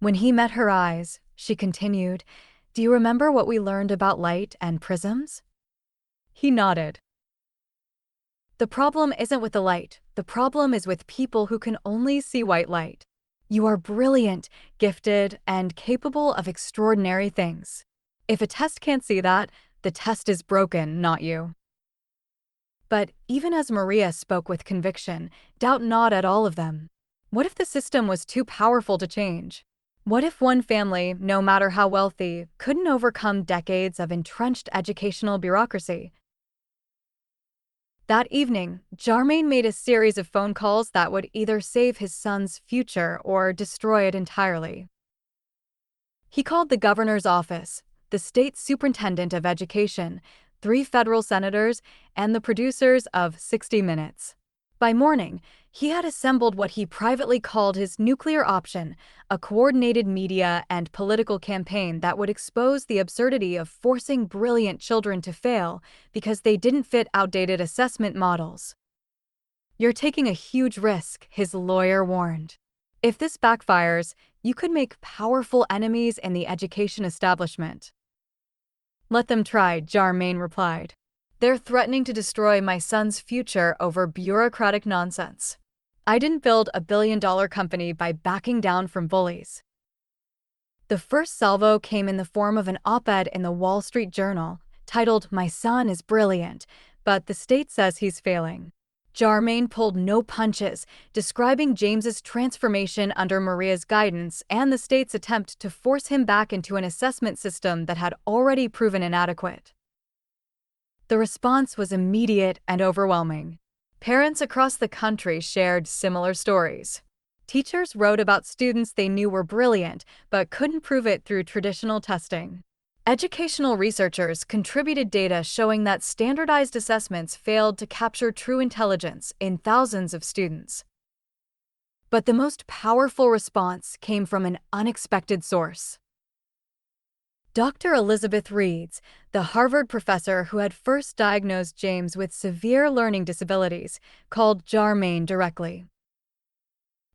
When he met her eyes, she continued, "Do you remember what we learned about light and prisms?" He nodded. "The problem isn't with the light. The problem is with people who can only see white light. You are brilliant, gifted, and capable of extraordinary things. If a test can't see that, the test is broken, not you." But even as Maria spoke with conviction, doubt gnawed at all of them. What if the system was too powerful to change? What if one family, no matter how wealthy, couldn't overcome decades of entrenched educational bureaucracy? That evening, Charmaine made a series of phone calls that would either save his son's future or destroy it entirely. He called the governor's office, the state superintendent of education, 3 federal senators, and the producers of 60 Minutes. By morning, he had assembled what he privately called his nuclear option, a coordinated media and political campaign that would expose the absurdity of forcing brilliant children to fail because they didn't fit outdated assessment models. "You're taking a huge risk," his lawyer warned. "If this backfires, you could make powerful enemies in the education establishment." "Let them try," Charmaine replied. "They're threatening to destroy my son's future over bureaucratic nonsense. I didn't build a billion-dollar company by backing down from bullies." The first salvo came in the form of an op-ed in the Wall Street Journal, titled "My Son is Brilliant, but the state says he's failing." Charmaine pulled no punches, describing James's transformation under Maria's guidance and the state's attempt to force him back into an assessment system that had already proven inadequate. The response was immediate and overwhelming. Parents across the country shared similar stories. Teachers wrote about students they knew were brilliant but couldn't prove it through traditional testing. Educational researchers contributed data showing that standardized assessments failed to capture true intelligence in thousands of students. But the most powerful response came from an unexpected source. Dr. Elizabeth Reeds, the Harvard professor who had first diagnosed James with severe learning disabilities, called Charmaine directly.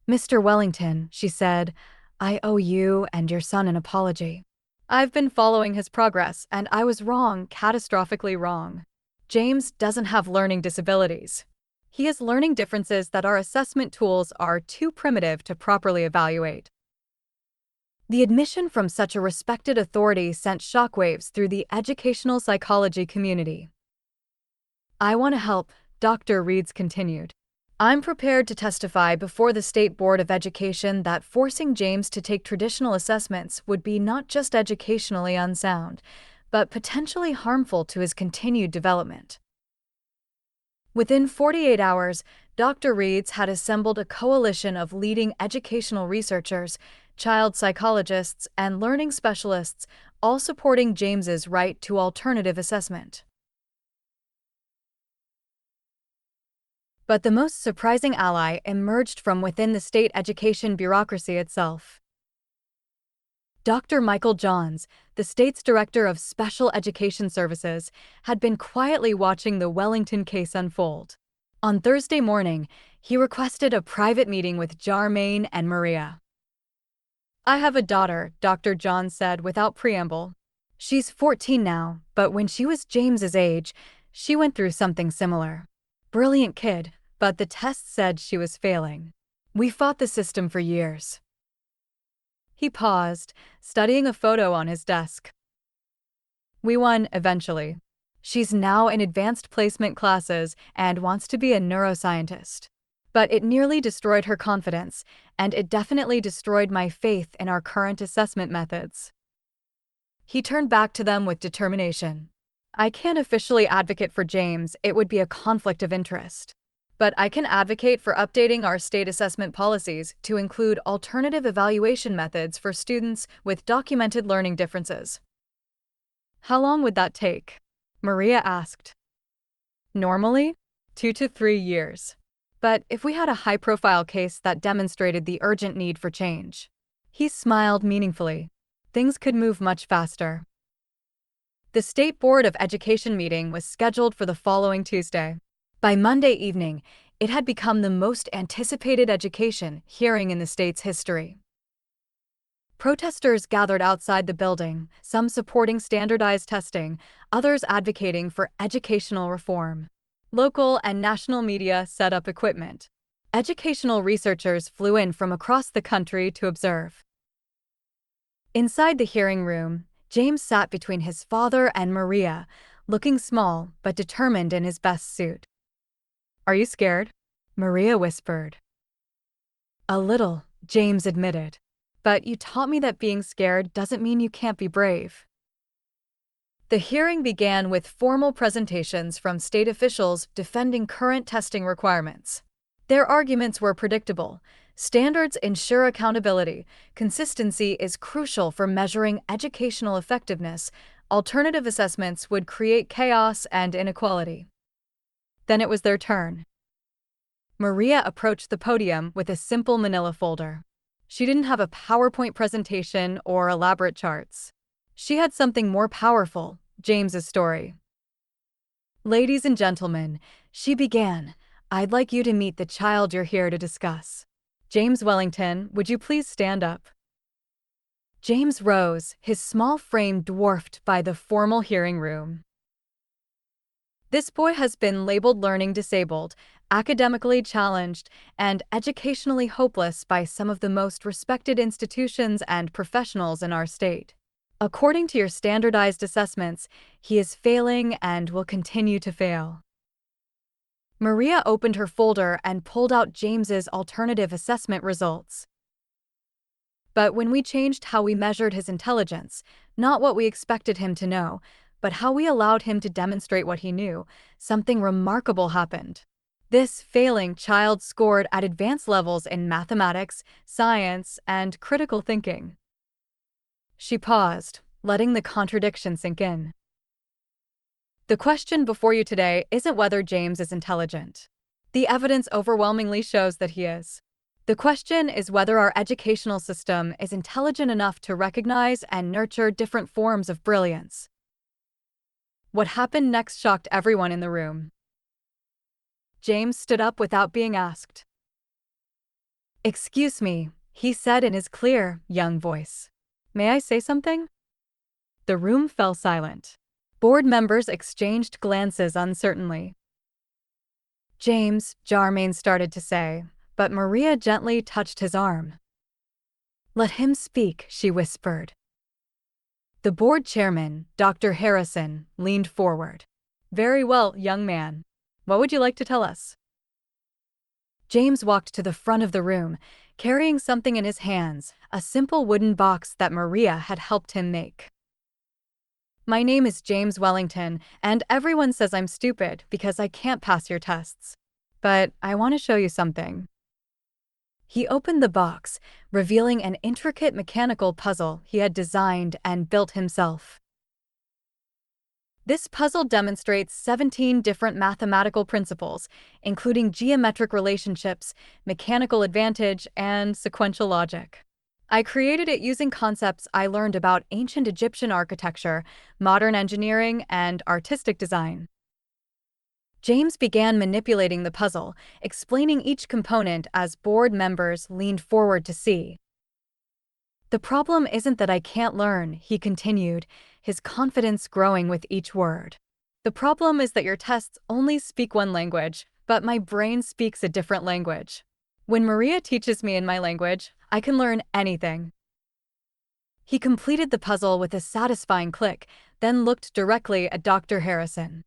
"Mr. Wellington," she said, "I owe you and your son an apology. I've been following his progress, and I was wrong, catastrophically wrong. James doesn't have learning disabilities. He has learning differences that our assessment tools are too primitive to properly evaluate." The admission from such a respected authority sent shockwaves through the educational psychology community. "I want to help," Dr. Reeds continued. "I'm prepared to testify before the State Board of Education that forcing James to take traditional assessments would be not just educationally unsound, but potentially harmful to his continued development." Within 48 hours, Dr. Reeds had assembled a coalition of leading educational researchers, child psychologists, and learning specialists, all supporting James's right to alternative assessment. But the most surprising ally emerged from within the state education bureaucracy itself. Dr. Michael Johns, the state's director of special education services, had been quietly watching the Wellington case unfold. On Thursday morning, he requested a private meeting with Charmaine and Maria. "I have a daughter," Dr. Johns said without preamble. "She's 14 now, but when she was James's age, she went through something similar. Brilliant kid, but the test said she was failing. We fought the system for years." He paused, studying a photo on his desk. "We won eventually. She's now in advanced placement classes and wants to be a neuroscientist. But it nearly destroyed her confidence, and it definitely destroyed my faith in our current assessment methods." He turned back to them with determination. "I can't officially advocate for James, it would be a conflict of interest. But I can advocate for updating our state assessment policies to include alternative evaluation methods for students with documented learning differences." "How long would that take?" Maria asked. "Normally, 2 to 3 years. But if we had a high-profile case that demonstrated the urgent need for change." He smiled meaningfully. "Things could move much faster." The State Board of Education meeting was scheduled for the following Tuesday. By Monday evening, it had become the most anticipated education hearing in the state's history. Protesters gathered outside the building, some supporting standardized testing, others advocating for educational reform. Local and national media set up equipment. Educational researchers flew in from across the country to observe. Inside the hearing room, James sat between his father and Maria, looking small but determined in his best suit. "Are you scared?" Maria whispered. "A little," James admitted. "But you taught me that being scared doesn't mean you can't be brave." The hearing began with formal presentations from state officials defending current testing requirements. Their arguments were predictable. Standards ensure accountability. Consistency is crucial for measuring educational effectiveness. Alternative assessments would create chaos and inequality. Then it was their turn. Maria approached the podium with a simple manila folder. She didn't have a PowerPoint presentation or elaborate charts. She had something more powerful, James's story. "Ladies and gentlemen," she began, "I'd like you to meet the child you're here to discuss. James Wellington, would you please stand up?" James rose, his small frame dwarfed by the formal hearing room. "This boy has been labeled learning disabled, academically challenged, and educationally hopeless by some of the most respected institutions and professionals in our state. According to your standardized assessments, he is failing and will continue to fail. Maria opened her folder and pulled out James's alternative assessment results. But when we changed how we measured his intelligence, not what we expected him to know, but how we allowed him to demonstrate what he knew, something remarkable happened. This failing child scored at advanced levels in mathematics, science, and critical thinking. She paused, letting the contradiction sink in. The question before you today isn't whether James is intelligent. The evidence overwhelmingly shows that he is. The question is whether our educational system is intelligent enough to recognize and nurture different forms of brilliance. What happened next shocked everyone in the room. James stood up without being asked. "Excuse me," he said in his clear, young voice. "May I say something?" The room fell silent. Board members exchanged glances uncertainly. "James," Jarmaine started to say, but Maria gently touched his arm. "Let him speak," she whispered. The board chairman, Dr. Harrison, leaned forward. "Very well, young man. What would you like to tell us?" James walked to the front of the room, carrying something in his hands, a simple wooden box that Maria had helped him make. "My name is James Wellington, and everyone says I'm stupid because I can't pass your tests. But I want to show you something." He opened the box, revealing an intricate mechanical puzzle he had designed and built himself. This puzzle demonstrates 17 different mathematical principles, including geometric relationships, mechanical advantage, and sequential logic. I created it using concepts I learned about ancient Egyptian architecture, modern engineering, and artistic design. James began manipulating the puzzle, explaining each component as board members leaned forward to see. "The problem isn't that I can't learn," he continued, his confidence growing with each word. "The problem is that your tests only speak one language, but my brain speaks a different language. When Maria teaches me in my language, I can learn anything." He completed the puzzle with a satisfying click, then looked directly at Dr. Harrison.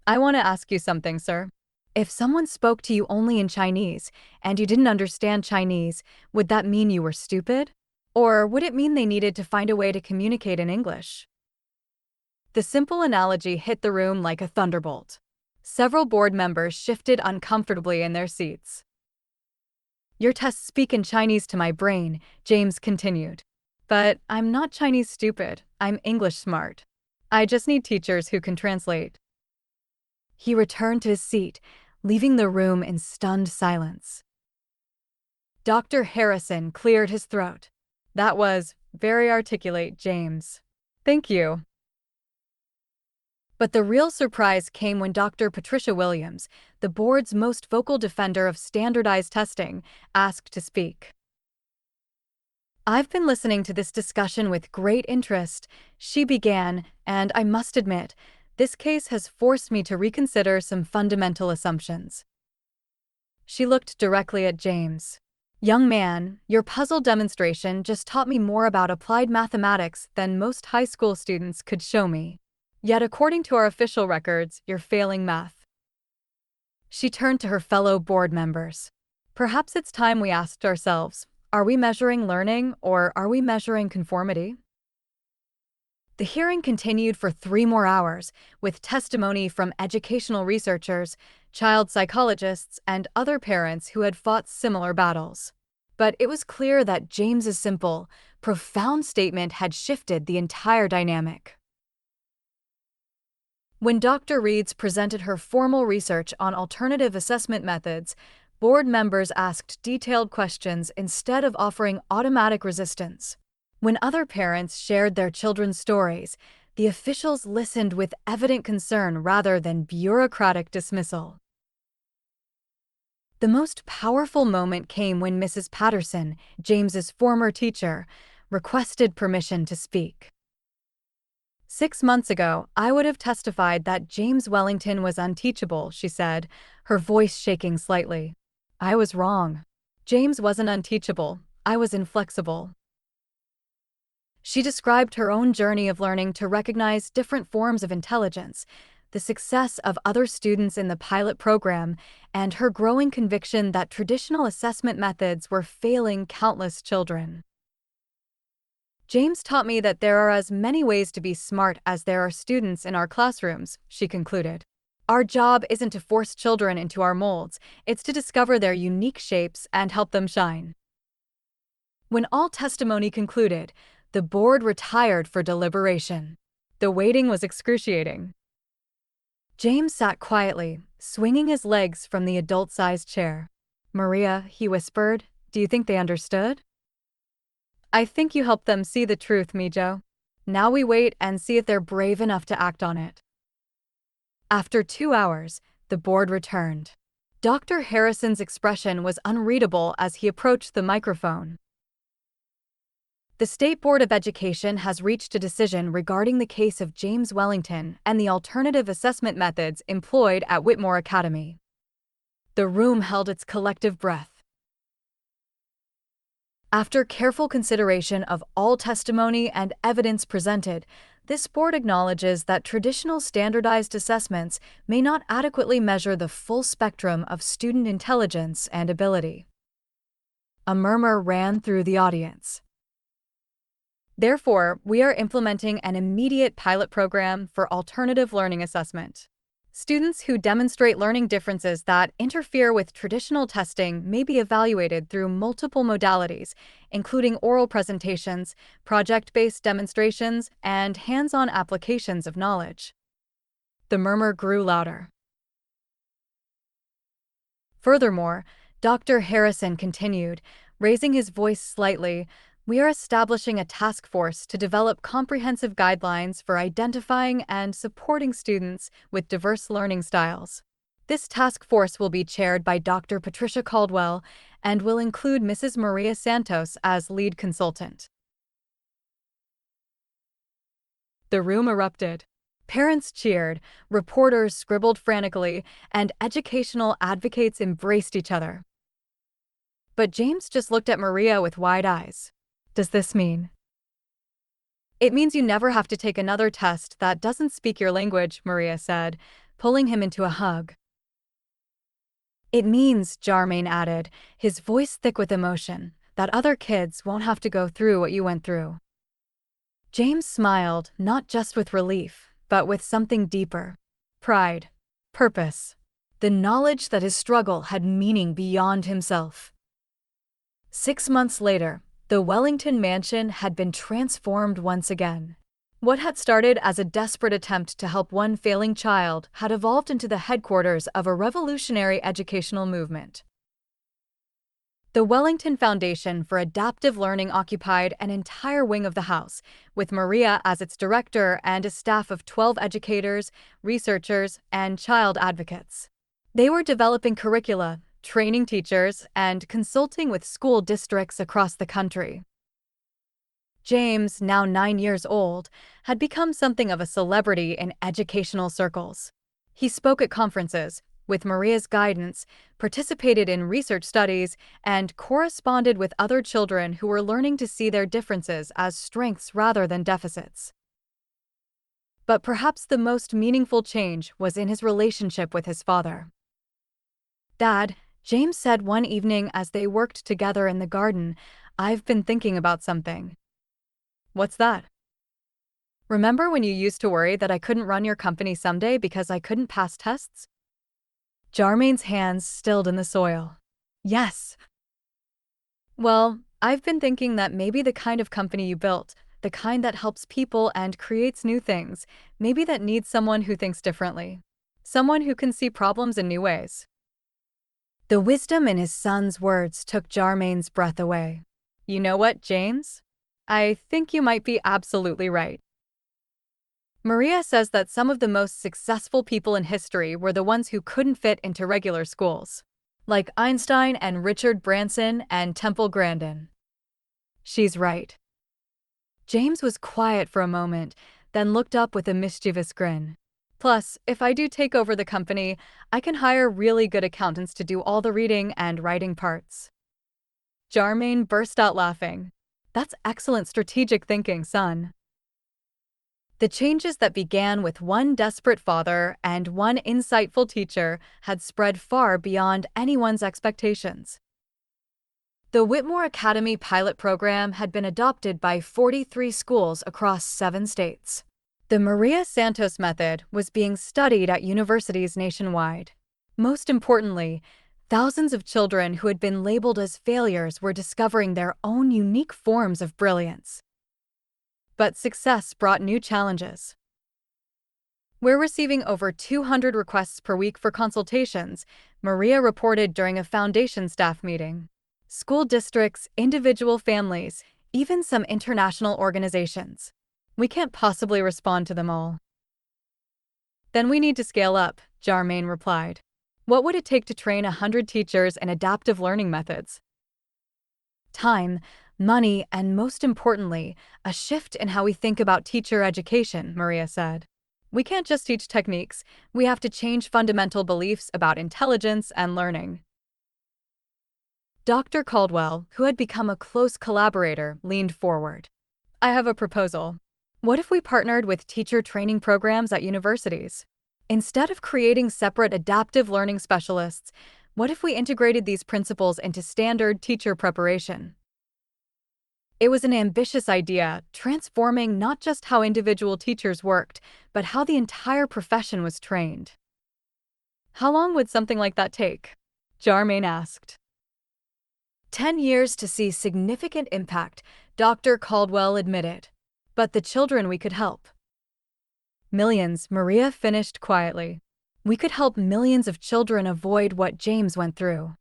"I want to ask you something, sir. If someone spoke to you only in Chinese, and you didn't understand Chinese, would that mean you were stupid? Or would it mean they needed to find a way to communicate in English?" The simple analogy hit the room like a thunderbolt. Several board members shifted uncomfortably in their seats. "Your tests speak in Chinese to my brain," James continued. "But I'm not Chinese stupid, I'm English smart. I just need teachers who can translate." He returned to his seat, leaving the room in stunned silence. Dr. Harrison cleared his throat. "That was very articulate, James. Thank you." But the real surprise came when Dr. Patricia Williams, the board's most vocal defender of standardized testing, asked to speak. "I've been listening to this discussion with great interest," she began, "and I must admit, this case has forced me to reconsider some fundamental assumptions." She looked directly at James. "Young man, your puzzle demonstration just taught me more about applied mathematics than most high school students could show me. Yet according to our official records, you're failing math." She turned to her fellow board members. "Perhaps it's time we asked ourselves, are we measuring learning or are we measuring conformity?" The hearing continued for 3 more hours, with testimony from educational researchers, child psychologists, and other parents who had fought similar battles. But it was clear that James's simple, profound statement had shifted the entire dynamic. When Dr. Reeds presented her formal research on alternative assessment methods, board members asked detailed questions instead of offering automatic resistance. When other parents shared their children's stories, the officials listened with evident concern rather than bureaucratic dismissal. The most powerful moment came when Mrs. Patterson, James's former teacher, requested permission to speak. 6 months ago, I would have testified that James Wellington was unteachable, she said, her voice shaking slightly. I was wrong. James wasn't unteachable, I was inflexible. She described her own journey of learning to recognize different forms of intelligence, the success of other students in the pilot program, and her growing conviction that traditional assessment methods were failing countless children. James taught me that there are as many ways to be smart as there are students in our classrooms, she concluded. Our job isn't to force children into our molds, it's to discover their unique shapes and help them shine. When all testimony concluded, the board retired for deliberation. The waiting was excruciating. James sat quietly, swinging his legs from the adult-sized chair. "Maria," he whispered, "do you think they understood?" "I think you helped them see the truth, Mijo. Now we wait and see if they're brave enough to act on it." After 2 hours, the board returned. Dr. Harrison's expression was unreadable as he approached the microphone. The State Board of Education has reached a decision regarding the case of James Wellington and the alternative assessment methods employed at Whitmore Academy. The room held its collective breath. After careful consideration of all testimony and evidence presented, this board acknowledges that traditional standardized assessments may not adequately measure the full spectrum of student intelligence and ability. A murmur ran through the audience. Therefore, we are implementing an immediate pilot program for alternative learning assessment. Students who demonstrate learning differences that interfere with traditional testing may be evaluated through multiple modalities, including oral presentations, project-based demonstrations, and hands-on applications of knowledge. The murmur grew louder. Furthermore, Dr. Harrison continued, raising his voice slightly, "We are establishing a task force to develop comprehensive guidelines for identifying and supporting students with diverse learning styles. This task force will be chaired by Dr. Patricia Caldwell and will include Mrs. Maria Santos as lead consultant." The room erupted. Parents cheered, reporters scribbled frantically, and educational advocates embraced each other. But James just looked at Maria with wide eyes. "Does this mean?" "It means you never have to take another test that doesn't speak your language," Maria said, pulling him into a hug. "It means," Jarmaine added, his voice thick with emotion, "that other kids won't have to go through what you went through." James smiled, not just with relief, but with something deeper. Pride. Purpose. The knowledge that his struggle had meaning beyond himself. 6 months later, the Wellington mansion had been transformed once again. What had started as a desperate attempt to help one failing child had evolved into the headquarters of a revolutionary educational movement. The Wellington Foundation for Adaptive Learning occupied an entire wing of the house, with Maria as its director and a staff of 12 educators, researchers, and child advocates. They were developing curricula, training teachers, and consulting with school districts across the country. James, now 9 years old, had become something of a celebrity in educational circles. He spoke at conferences, with Maria's guidance, participated in research studies, and corresponded with other children who were learning to see their differences as strengths rather than deficits. But perhaps the most meaningful change was in his relationship with his father. "Dad," James said one evening as they worked together in the garden, "I've been thinking about something." "What's that?" "Remember when you used to worry that I couldn't run your company someday because I couldn't pass tests?" Jarmaine's hands stilled in the soil. "Yes." "Well, I've been thinking that maybe the kind of company you built, the kind that helps people and creates new things, maybe that needs someone who thinks differently. Someone who can see problems in new ways." The wisdom in his son's words took Jarmaine's breath away. "You know what, James? I think you might be absolutely right. Maria says that some of the most successful people in history were the ones who couldn't fit into regular schools, like Einstein and Richard Branson and Temple Grandin. She's right." James was quiet for a moment, then looked up with a mischievous grin. "Plus, if I do take over the company, I can hire really good accountants to do all the reading and writing parts." Jarmaine burst out laughing. That's excellent strategic thinking, son. The changes that began with one desperate father and one insightful teacher had spread far beyond anyone's expectations. The Whitmore Academy pilot program had been adopted by 43 schools across 7 states. The Maria Santos method was being studied at universities nationwide. Most importantly, thousands of children who had been labeled as failures were discovering their own unique forms of brilliance. But success brought new challenges. We're receiving over 200 requests per week for consultations, Maria reported during a foundation staff meeting. School districts, individual families, even some international organizations. We can't possibly respond to them all. Then we need to scale up, Jarmaine replied. What would it take to train 100 teachers in adaptive learning methods? Time, money, and most importantly, a shift in how we think about teacher education, Maria said. We can't just teach techniques, we have to change fundamental beliefs about intelligence and learning. Dr. Caldwell, who had become a close collaborator, leaned forward. I have a proposal. What if we partnered with teacher training programs at universities? Instead of creating separate adaptive learning specialists, what if we integrated these principles into standard teacher preparation? It was an ambitious idea, transforming not just how individual teachers worked, but how the entire profession was trained. How long would something like that take? Jarmaine asked. 10 years to see significant impact, Dr. Caldwell admitted. But the children we could help. Millions, Maria finished quietly. We could help millions of children avoid what James went through.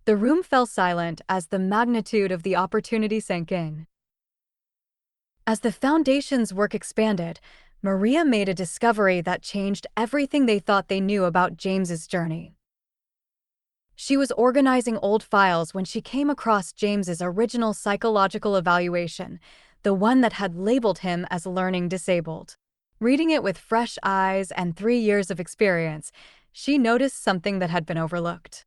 The room fell silent as the magnitude of the opportunity sank in. As the foundation's work expanded, Maria made a discovery that changed everything they thought they knew about James's journey. She was organizing old files when she came across James's original psychological evaluation, the one that had labeled him as learning disabled. Reading it with fresh eyes and 3 years of experience, she noticed something that had been overlooked.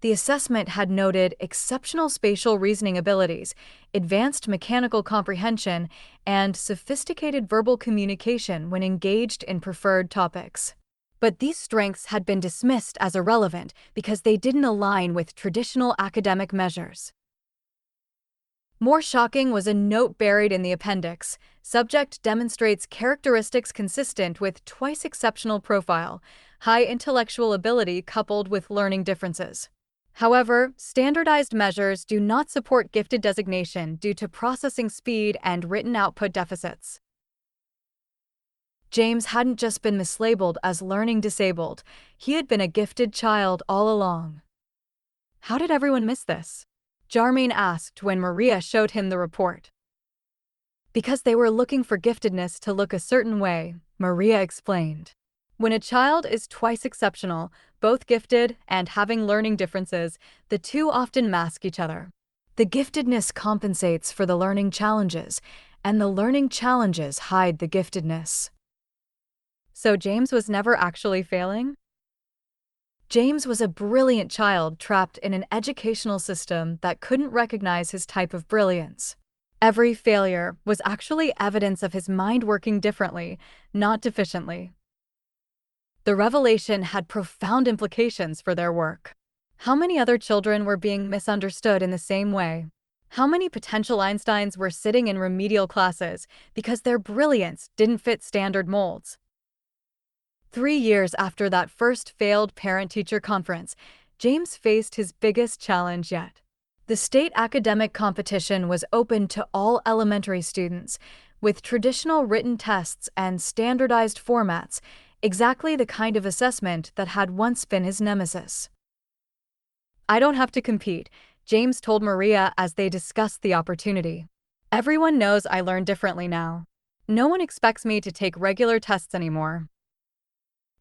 The assessment had noted exceptional spatial reasoning abilities, advanced mechanical comprehension, and sophisticated verbal communication when engaged in preferred topics. But these strengths had been dismissed as irrelevant because they didn't align with traditional academic measures. More shocking was a note buried in the appendix. Subject demonstrates characteristics consistent with twice exceptional profile, high intellectual ability coupled with learning differences. However, standardized measures do not support gifted designation due to processing speed and written output deficits. James hadn't just been mislabeled as learning disabled, he had been a gifted child all along. How did everyone miss this? Jarmaine asked when Maria showed him the report. Because they were looking for giftedness to look a certain way, Maria explained. When a child is twice exceptional, both gifted and having learning differences, the two often mask each other. The giftedness compensates for the learning challenges, and the learning challenges hide the giftedness. So James was never actually failing? James was a brilliant child trapped in an educational system that couldn't recognize his type of brilliance. Every failure was actually evidence of his mind working differently, not deficiently. The revelation had profound implications for their work. How many other children were being misunderstood in the same way? How many potential Einsteins were sitting in remedial classes because their brilliance didn't fit standard molds? 3 years after that first failed parent-teacher conference, James faced his biggest challenge yet. The state academic competition was open to all elementary students, with traditional written tests and standardized formats, exactly the kind of assessment that had once been his nemesis. I don't have to compete, James told Maria as they discussed the opportunity. Everyone knows I learn differently now. No one expects me to take regular tests anymore.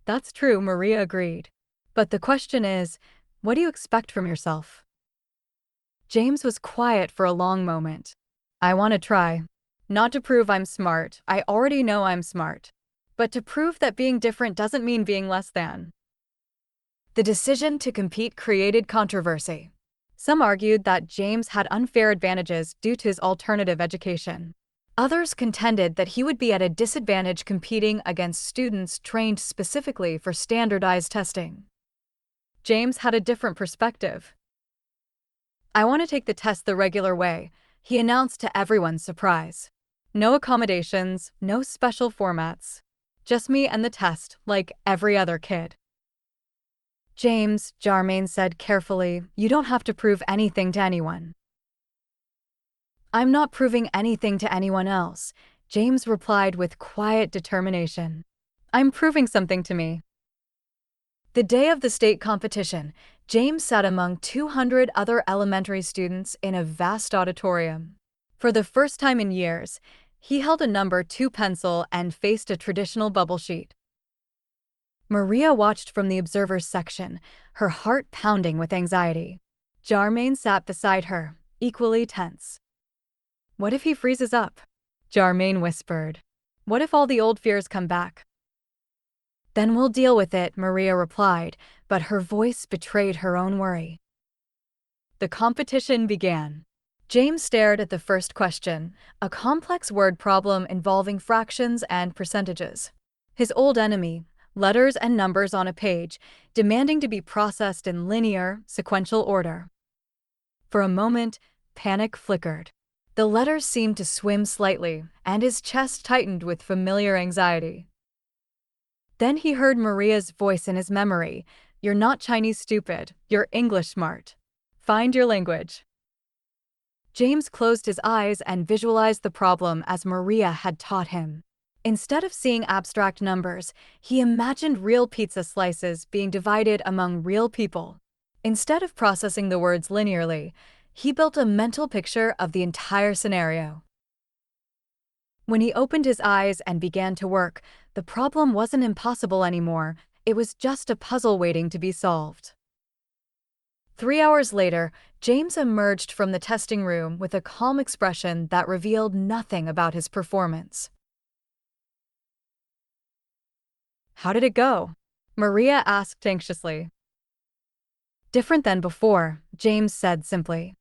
That's true, Maria agreed. But the question is, what do you expect from yourself? James was quiet for a long moment. I want to try. Not to prove I'm smart, I already know I'm smart. But to prove that being different doesn't mean being less than. The decision to compete created controversy. Some argued that James had unfair advantages due to his alternative education. Others contended that he would be at a disadvantage competing against students trained specifically for standardized testing. James had a different perspective. "I want to take the test the regular way," he announced to everyone's surprise. "No accommodations, no special formats. Just me and the test, like every other kid." "James," Charmaine said carefully, "you don't have to prove anything to anyone." "I'm not proving anything to anyone else," James replied with quiet determination. "I'm proving something to me." The day of the state competition, James sat among 200 other elementary students in a vast auditorium. For the first time in years, he held a number 2 pencil and faced a traditional bubble sheet. Maria watched from the observers section, her heart pounding with anxiety. Charmaine sat beside her, equally tense. "What if he freezes up?" Charmaine whispered. "What if all the old fears come back?" "Then we'll deal with it," Maria replied, but her voice betrayed her own worry. The competition began. James stared at the first question, a complex word problem involving fractions and percentages. His old enemy, letters and numbers on a page, demanding to be processed in linear, sequential order. For a moment, panic flickered. The letters seemed to swim slightly, and his chest tightened with familiar anxiety. Then he heard Maria's voice in his memory. "You're not Chinese stupid, you're English smart. Find your language." James closed his eyes and visualized the problem as Maria had taught him. Instead of seeing abstract numbers, he imagined real pizza slices being divided among real people. Instead of processing the words linearly, he built a mental picture of the entire scenario. When he opened his eyes and began to work, the problem wasn't impossible anymore, it was just a puzzle waiting to be solved. 3 hours later, James emerged from the testing room with a calm expression that revealed nothing about his performance. "How did it go?" Maria asked anxiously. "Different than before," James said simply.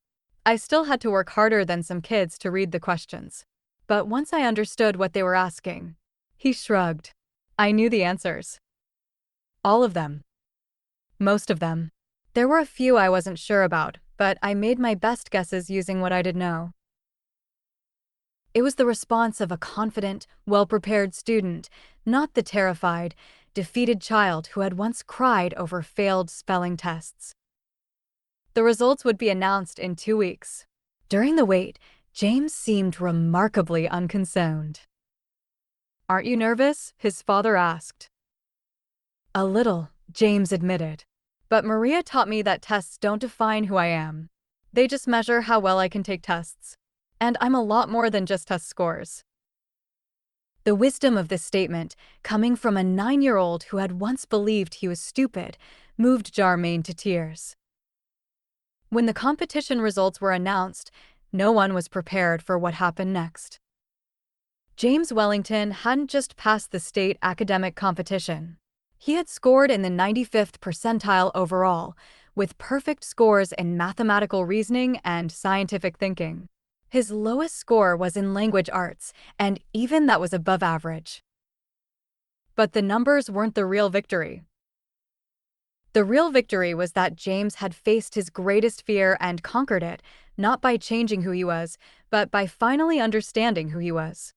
"I still had to work harder than some kids to read the questions. But once I understood what they were asking," he shrugged, "I knew the answers. All of them. Most of them. There were a few I wasn't sure about, but I made my best guesses using what I did know." It was the response of a confident, well-prepared student, not the terrified, defeated child who had once cried over failed spelling tests. The results would be announced in 2 weeks. During the wait, James seemed remarkably unconcerned. "Aren't you nervous?" his father asked. "A little," James admitted. "But Maria taught me that tests don't define who I am. They just measure how well I can take tests. And I'm a lot more than just test scores." The wisdom of this statement, coming from a 9-year-old who had once believed he was stupid, moved Charmaine to tears. When the competition results were announced, no one was prepared for what happened next. James Wellington hadn't just passed the state academic competition. He had scored in the 95th percentile overall, with perfect scores in mathematical reasoning and scientific thinking. His lowest score was in language arts, and even that was above average. But the numbers weren't the real victory. The real victory was that James had faced his greatest fear and conquered it, not by changing who he was, but by finally understanding who he was.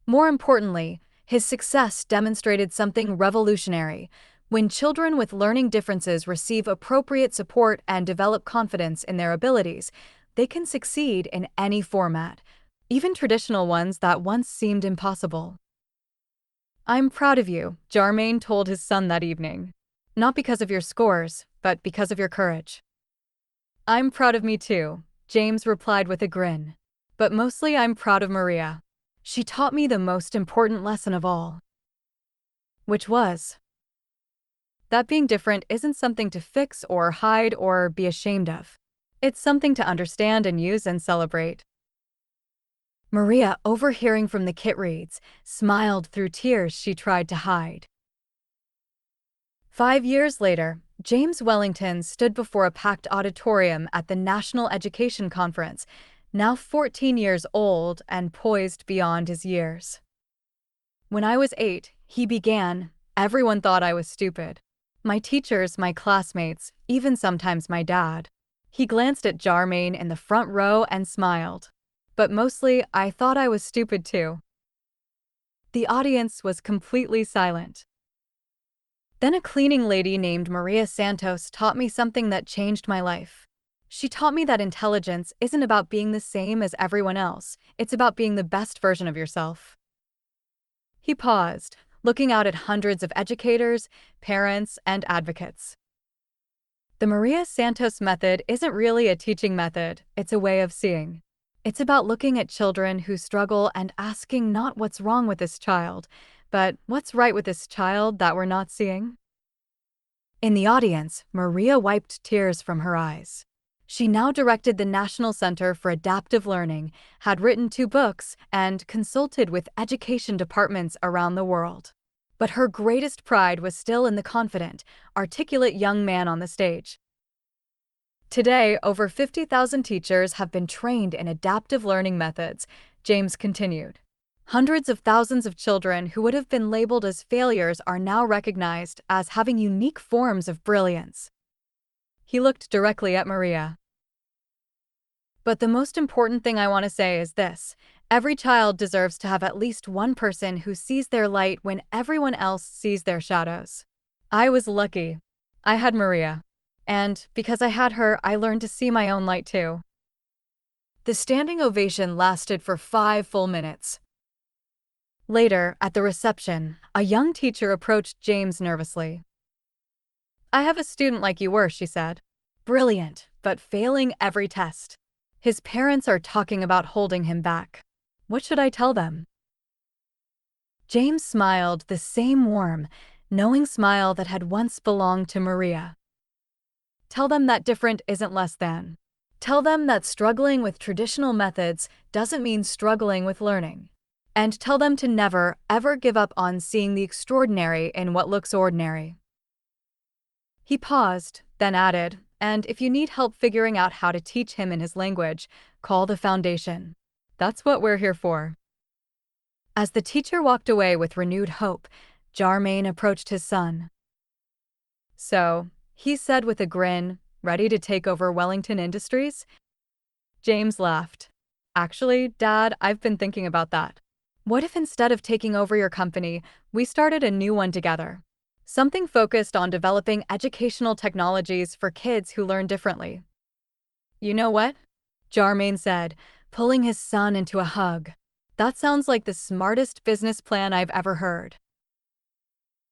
More importantly, his success demonstrated something revolutionary. When children with learning differences receive appropriate support and develop confidence in their abilities, they can succeed in any format, even traditional ones that once seemed impossible. "I'm proud of you," Charmaine told his son that evening. "Not because of your scores, but because of your courage." "I'm proud of me too," James replied with a grin. "But mostly I'm proud of Maria. She taught me the most important lesson of all." Which was that being different isn't something to fix or hide or be ashamed of. It's something to understand and use and celebrate. Maria, overhearing from the kit reads, smiled through tears she tried to hide. 5 years later, James Wellington stood before a packed auditorium at the National Education Conference, now 14 years old and poised beyond his years. When I was 8, he began. Everyone thought I was stupid. My teachers, my classmates, even sometimes my dad. He glanced at Charmaine in the front row and smiled. But mostly, I thought I was stupid too. The audience was completely silent. Then a cleaning lady named Maria Santos taught me something that changed my life. She taught me that intelligence isn't about being the same as everyone else, it's about being the best version of yourself. He paused, looking out at hundreds of educators, parents, and advocates. The Maria Santos method isn't really a teaching method, it's a way of seeing. It's about looking at children who struggle and asking not what's wrong with this child, but what's right with this child that we're not seeing? In the audience, Maria wiped tears from her eyes. She now directed the National Center for Adaptive Learning, had written 2 books, and consulted with education departments around the world. But her greatest pride was still in the confident, articulate young man on the stage. Today, over 50,000 teachers have been trained in adaptive learning methods, James continued. Hundreds of thousands of children who would have been labeled as failures are now recognized as having unique forms of brilliance. He looked directly at Maria. But the most important thing I want to say is this: every child deserves to have at least one person who sees their light when everyone else sees their shadows. I was lucky. I had Maria. And because I had her, I learned to see my own light too. The standing ovation lasted for 5 full minutes. Later, at the reception, a young teacher approached James nervously. "I have a student like you were," she said. "Brilliant, but failing every test. His parents are talking about holding him back. What should I tell them?" James smiled, the same warm, knowing smile that had once belonged to Maria. Tell them that different isn't less than. Tell them that struggling with traditional methods doesn't mean struggling with learning. And tell them to never, ever give up on seeing the extraordinary in what looks ordinary. He paused, then added, "And if you need help figuring out how to teach him in his language, call the foundation. That's what we're here for." As the teacher walked away with renewed hope, Charmaine approached his son. "So," he said with a grin, "ready to take over Wellington Industries?" James laughed. "Actually, Dad, I've been thinking about that. What if instead of taking over your company, we started a new one together? Something focused on developing educational technologies for kids who learn differently." "You know what?" Charmaine said, pulling his son into a hug. "That sounds like the smartest business plan I've ever heard."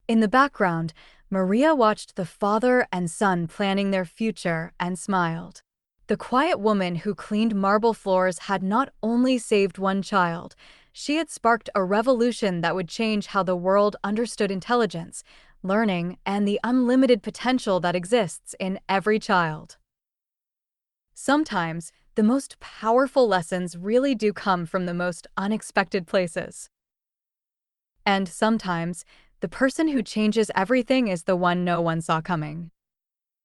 In the background, Maria watched the father and son planning their future and smiled. The quiet woman who cleaned marble floors had not only saved one child, she had sparked a revolution that would change how the world understood intelligence, learning, and the unlimited potential that exists in every child. Sometimes, the most powerful lessons really do come from the most unexpected places. And sometimes, the person who changes everything is the one no one saw coming.